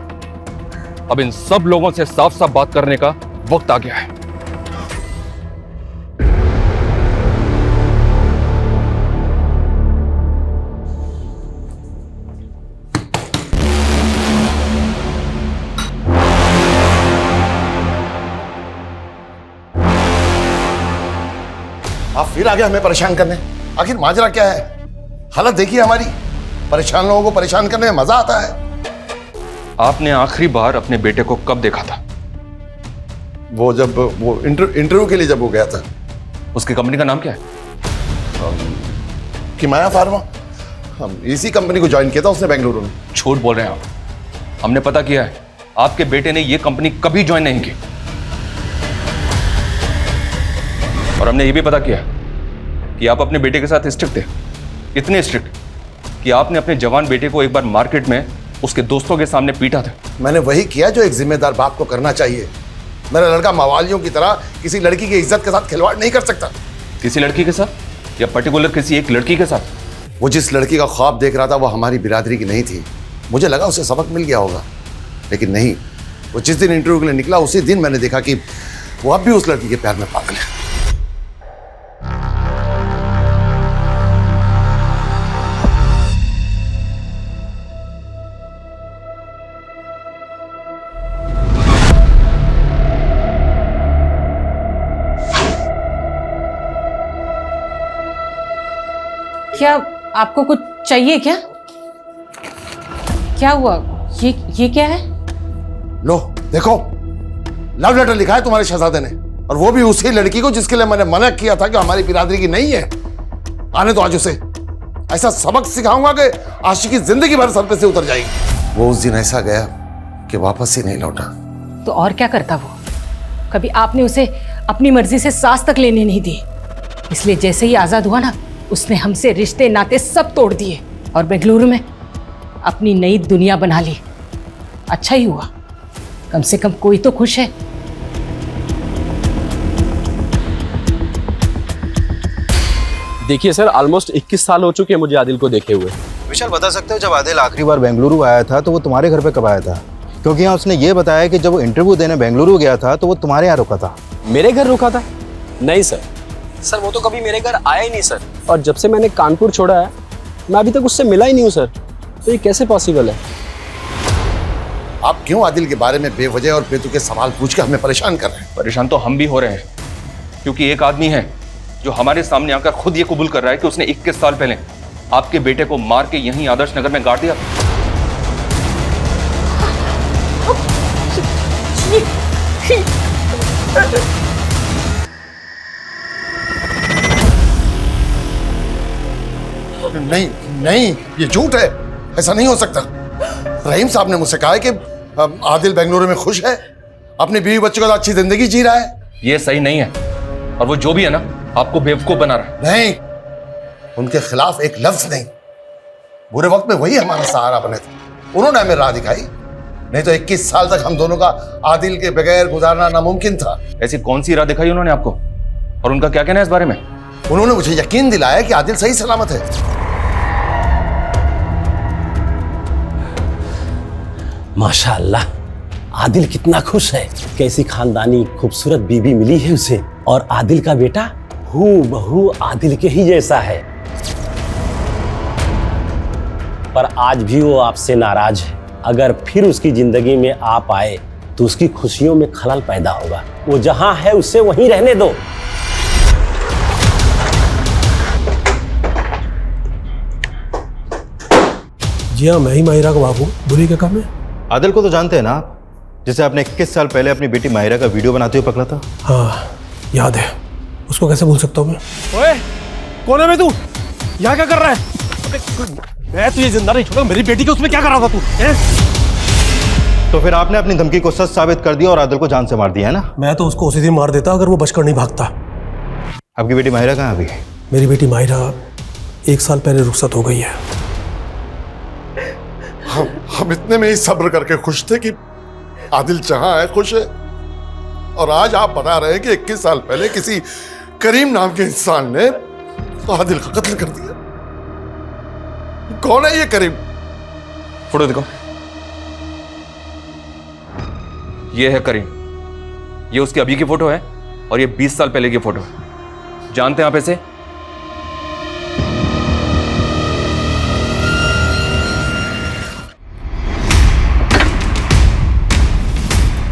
अब इन सब लोगों से साफ साफ बात करने का वक्त आ गया है। आप फिर आगे हमें परेशान करने, आखिर माजरा क्या है? हालत देखिए हमारी, परेशान लोगों को परेशान करने में मजा आता है। आपने आखिरी बार अपने बेटे को कब देखा था? वो जब वो इंटरव्यू के लिए जब वो गया था। उसकी कंपनी का नाम क्या है? किमाया फार्मा। हम इसी कंपनी को ज्वाइन किया था उसने बेंगलुरु में। झूठ बोल रहे हैं आप। हमने पता किया है, आपके बेटे ने ये कंपनी कभी ज्वाइन नहीं की। और हमने ये भी पता किया कि आप अपने बेटे के साथ स्ट्रिक्ट थे, इतने स्ट्रिक्ट कि आपने अपने जवान बेटे को एक बार मार्केट में उसके दोस्तों के सामने पीटा था। मैंने वही किया जो एक जिम्मेदार बाप को करना चाहिए। मेरा लड़का मवालियों की तरह किसी लड़की की इज्जत के साथ खिलवाड़ नहीं कर सकता। किसी लड़की के साथ या पर्टिकुलर किसी एक लड़की के साथ? वो जिस लड़की का ख्वाब देख रहा था वो हमारी बिरादरी की नहीं थी। मुझे लगा उसे सबक मिल गया होगा, लेकिन नहीं। वो जिस दिन इंटरव्यू के लिए निकला उसी दिन मैंने देखा कि वो अब भी उस लड़की के प्यार में पागल है। क्या आपको कुछ चाहिए क्या? क्या हुआ? ये क्या है? लो देखो, लव लेटर लिखा है तुम्हारे शहजादे ने, और वो भी उसी लड़की को जिसके लिए मैंने मना किया था कि हमारी बिरादरी की नहीं है। आने दो आज उसे। ऐसा सबक सिखाऊंगा कि आशिकी जिंदगी भर सर पे से उतर जाएगी। वो उस दिन ऐसा गया कि वापस ही नहीं लौटा। तो और क्या करता वो? कभी आपने उसे अपनी मर्जी से सांस तक लेने नहीं दी, इसलिए जैसे ही आजाद हुआ ना, उसने हमसे रिश्ते नाते सब तोड़ दिए और बेंगलुरु में अपनी नई दुनिया बना ली। अच्छा ही हुआ, कम से कम कोई तो खुश है। देखिए सर, ऑलमोस्ट 21 साल हो चुके हैं मुझे आदिल को देखे हुए। विशाल, बता सकते हो जब आदिल आखिरी बार बेंगलुरु आया था तो वो तुम्हारे घर पे कब आया था? क्योंकि यहाँ उसने ये बताया कि जब वो इंटरव्यू देने बेंगलुरु गया था तो वो तुम्हारे यहाँ रुका था। मेरे घर रुका था? नहीं सर, सर वो तो कभी मेरे घर आया ही नहीं सर। और जब से मैंने कानपुर छोड़ा है मैं अभी तक उससे मिला ही नहीं हूँ सर। तो ये कैसे पॉसिबल है? आप क्यों आदिल के बारे में बेवजह और बेतुके सवाल पूछ के हमें परेशान कर रहे हैं? परेशान तो हम भी हो रहे हैं, क्योंकि एक आदमी है जो हमारे सामने आकर खुद ये कबूल कर रहा है कि उसने 21 साल पहले आपके बेटे को मार के यहीं आदर्श नगर में गाड़ दिया। नहीं नहीं, ये झूठ है, ऐसा नहीं हो सकता। रहीम साहब ने मुझसे कहा है कि आदिल बेंगलुरु में खुश है, अपनी बीवी बच्चों के साथ अच्छी जिंदगी जी रहा है। ये सही नहीं है, और वो जो भी है ना, आपको बेवकूफ बना रहा है। नहीं, उनके खिलाफ एक लफ्ज नहीं। बुरे वक्त में वही हमारा सहारा बने थे, उन्होंने हमें राह दिखाई। नहीं तो 21 साल तक हम दोनों का आदिल के बगैर गुजारना नामुमकिन था। ऐसी कौन सी राह दिखाई उन्होंने आपको, और उनका क्या कहना है इस बारे में? उन्होंने मुझे यकीन दिलाया कि आदिल सही सलामत है। माशाअल्लाह, आदिल कितना खुश है। कैसी खानदानी खूबसूरत बीबी मिली है उसे, और आदिल का बेटा हूबहू आदिल के ही जैसा है। पर आज भी वो आपसे नाराज है। अगर फिर उसकी जिंदगी में आप आए तो उसकी खुशियों में खलल पैदा होगा। वो जहां है उसे वहीं रहने दो। जी हाँ, मैं ही माहिरा का बाबू। बोलिए क्या काम है? आदिल को तो जानते हैं ना आप, जिसे आपने 21 साल पहले अपनी बेटी माहिरा का वीडियो बनाते हुए पकड़ा था। हाँ याद है, उसको कैसे भूल सकता हूँ मैं? ओए, कौन है मैं? तू यहाँ क्या कर रहा है? मैं तुझे जिंदा नहीं छोड़ा। मेरी बेटी के उसमें क्या कर रहा था तू? तो फिर आपने अपनी धमकी को सच साबित कर दिया और आदिल को जान से मार दिया है ना? मैं तो उसको उसी दिन मार देता अगर वो बचकर नहीं भागता। आपकी बेटी माहिरा कहाँ अभी? मेरी बेटी माहिरा 1 साल पहले रुखसत हो गई है। हम इतने में ही सब्र करके खुश थे कि आदिल जहां है खुश है, और आज आप बता रहे हैं कि 21 साल पहले किसी करीम नाम के इंसान ने आदिल का कत्ल कर दिया। कौन है ये करीम? फोटो देखो। ये है करीम, ये उसकी अभी की फोटो है, और ये 20 साल पहले की फोटो है। जानते हैं आप इसे?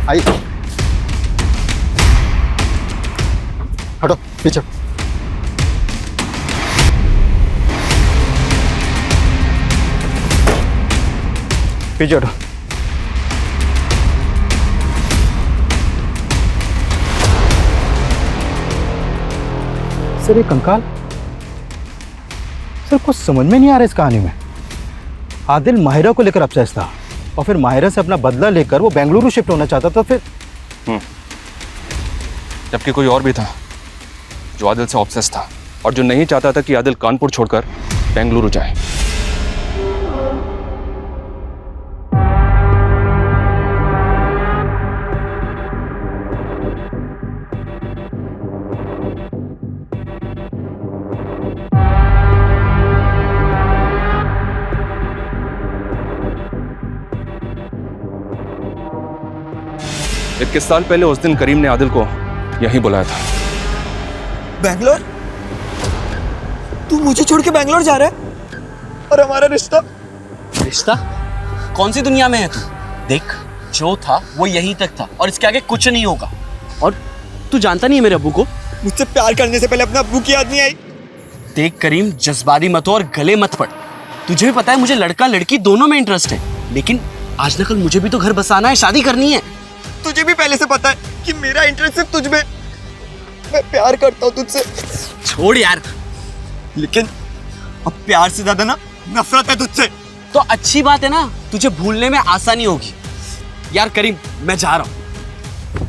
आइए, हटो पीछे। पीछे हटो। सर ये कंकाल, सर कुछ समझ में नहीं आ रहा इस कहानी में। आदिल माहिरा को लेकर अपसेस था, और फिर माहिरा से अपना बदला लेकर वो बेंगलुरु शिफ्ट होना चाहता था। फिर जबकि कोई और भी था जो आदिल से ऑब्सेस था, और जो नहीं चाहता था कि आदिल कानपुर छोड़कर बेंगलुरु जाए। इक्कीस साल पहले उस दिन करीम ने आदिल को यहीं बुलाया था। बैंगलोर? तू मुझे छोड़ के बैंगलोर जा रहा है? और हमारा रिश्ता? रिश्ता? कौन सी दुनिया में है तू? देख, जो था वो यहीं तक था, और इसके आगे कुछ नहीं होगा। और तू जानता नहीं है मेरे अब्बू को? मुझसे प्यार करने से पहले अपना अब्बू की याद नहीं आई? देख करीम, जज्बाती मत हो और गले मत पड़। तुझे भी पता है मुझे लड़का लड़की दोनों में इंटरेस्ट है, लेकिन आज न कल मुझे भी तो घर बसाना है, शादी करनी है। तुझे भी पहले से पता है कि मेरा इंटरेस्ट सिर्फ तुझ में। मैं प्यार करता हूँ तुझसे। छोड़ यार। लेकिन अब प्यार से ज्यादा ना नफरत है तुझसे। तो अच्छी बात है ना, तुझे भूलने में आसानी होगी। यार करीम, मैं जा रहा हूँ।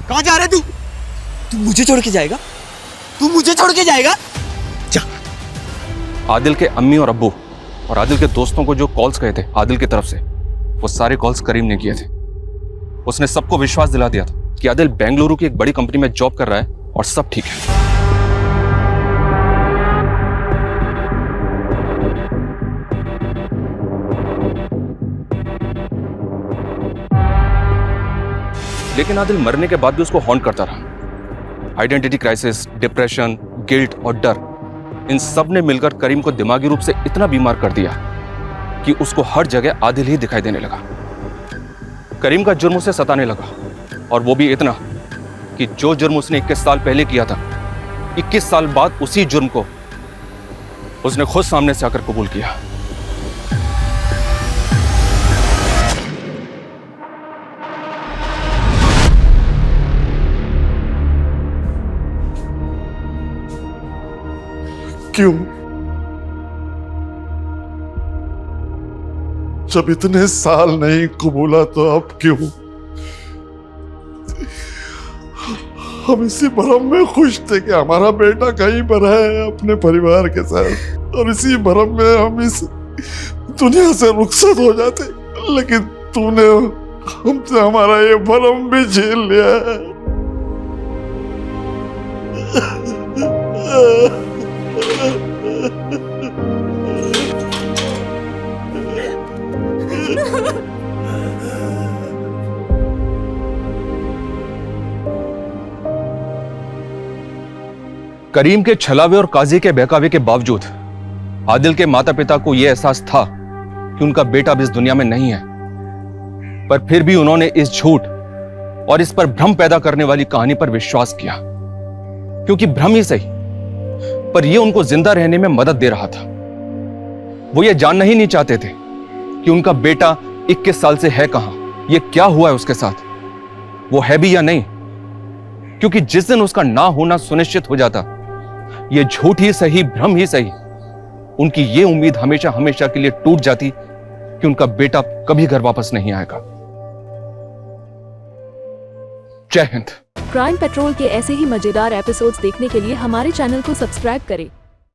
कहाँ जा रहे तू? तू मुझे छोड़ के जाएगा? तू मुझे छोड़ के जाएगा? आदिल के अम्मी और अब्बू और आदिल के दोस्तों को जो कॉल्स गए थे आदिल की तरफ से, वो सारे कॉल्स करीम ने किए थे। उसने सबको विश्वास दिला दिया था कि आदिल बेंगलुरु की एक बड़ी कंपनी में जॉब कर रहा है और सब ठीक है। लेकिन आदिल मरने के बाद भी उसको हॉन्ट करता रहा। आइडेंटिटी क्राइसिस, डिप्रेशन, गिल्ट और डर, इन सब ने मिलकर करीम को दिमागी रूप से इतना बीमार कर दिया कि उसको हर जगह आदिल ही दिखाई देने लगा। करीम का जुर्म उसे सताने लगा, और वो भी इतना कि जो जुर्म उसने 21 साल पहले किया था, 21 साल बाद उसी जुर्म को उसने खुद सामने से आकर कबूल किया। क्यों? जब इतने साल नहीं कबूला तो अब क्यों? हम इसी भरम में खुश थे कि हमारा बेटा कहीं पर है अपने परिवार के साथ, और इसी भरम में हम इस दुनिया से रुखसत हो जाते। लेकिन तूने हमसे हमारा ये भरम भी झेल लिया है। करीम के छलावे और काजी के बहकावे के बावजूद आदिल के माता पिता को यह एहसास था कि उनका बेटा अब इस दुनिया में नहीं है, पर फिर भी उन्होंने इस झूठ और इस पर भ्रम पैदा करने वाली कहानी पर विश्वास किया, क्योंकि भ्रम ही सही पर यह उनको जिंदा रहने में मदद दे रहा था। वो ये जानना ही नहीं चाहते थे कि उनका बेटा 21 साल से है कहां, यह क्या हुआ है उसके साथ, वो है भी या नहीं। क्योंकि जिस दिन उसका ना होना सुनिश्चित हो जाता, यह झूठ ही सही, भ्रम ही सही, उनकी यह उम्मीद हमेशा हमेशा के लिए टूट जाती कि उनका बेटा कभी घर वापस नहीं आएगा। जय हिंद। क्राइम पेट्रोल के ऐसे ही मजेदार एपिसोड्स देखने के लिए हमारे चैनल को सब्सक्राइब करें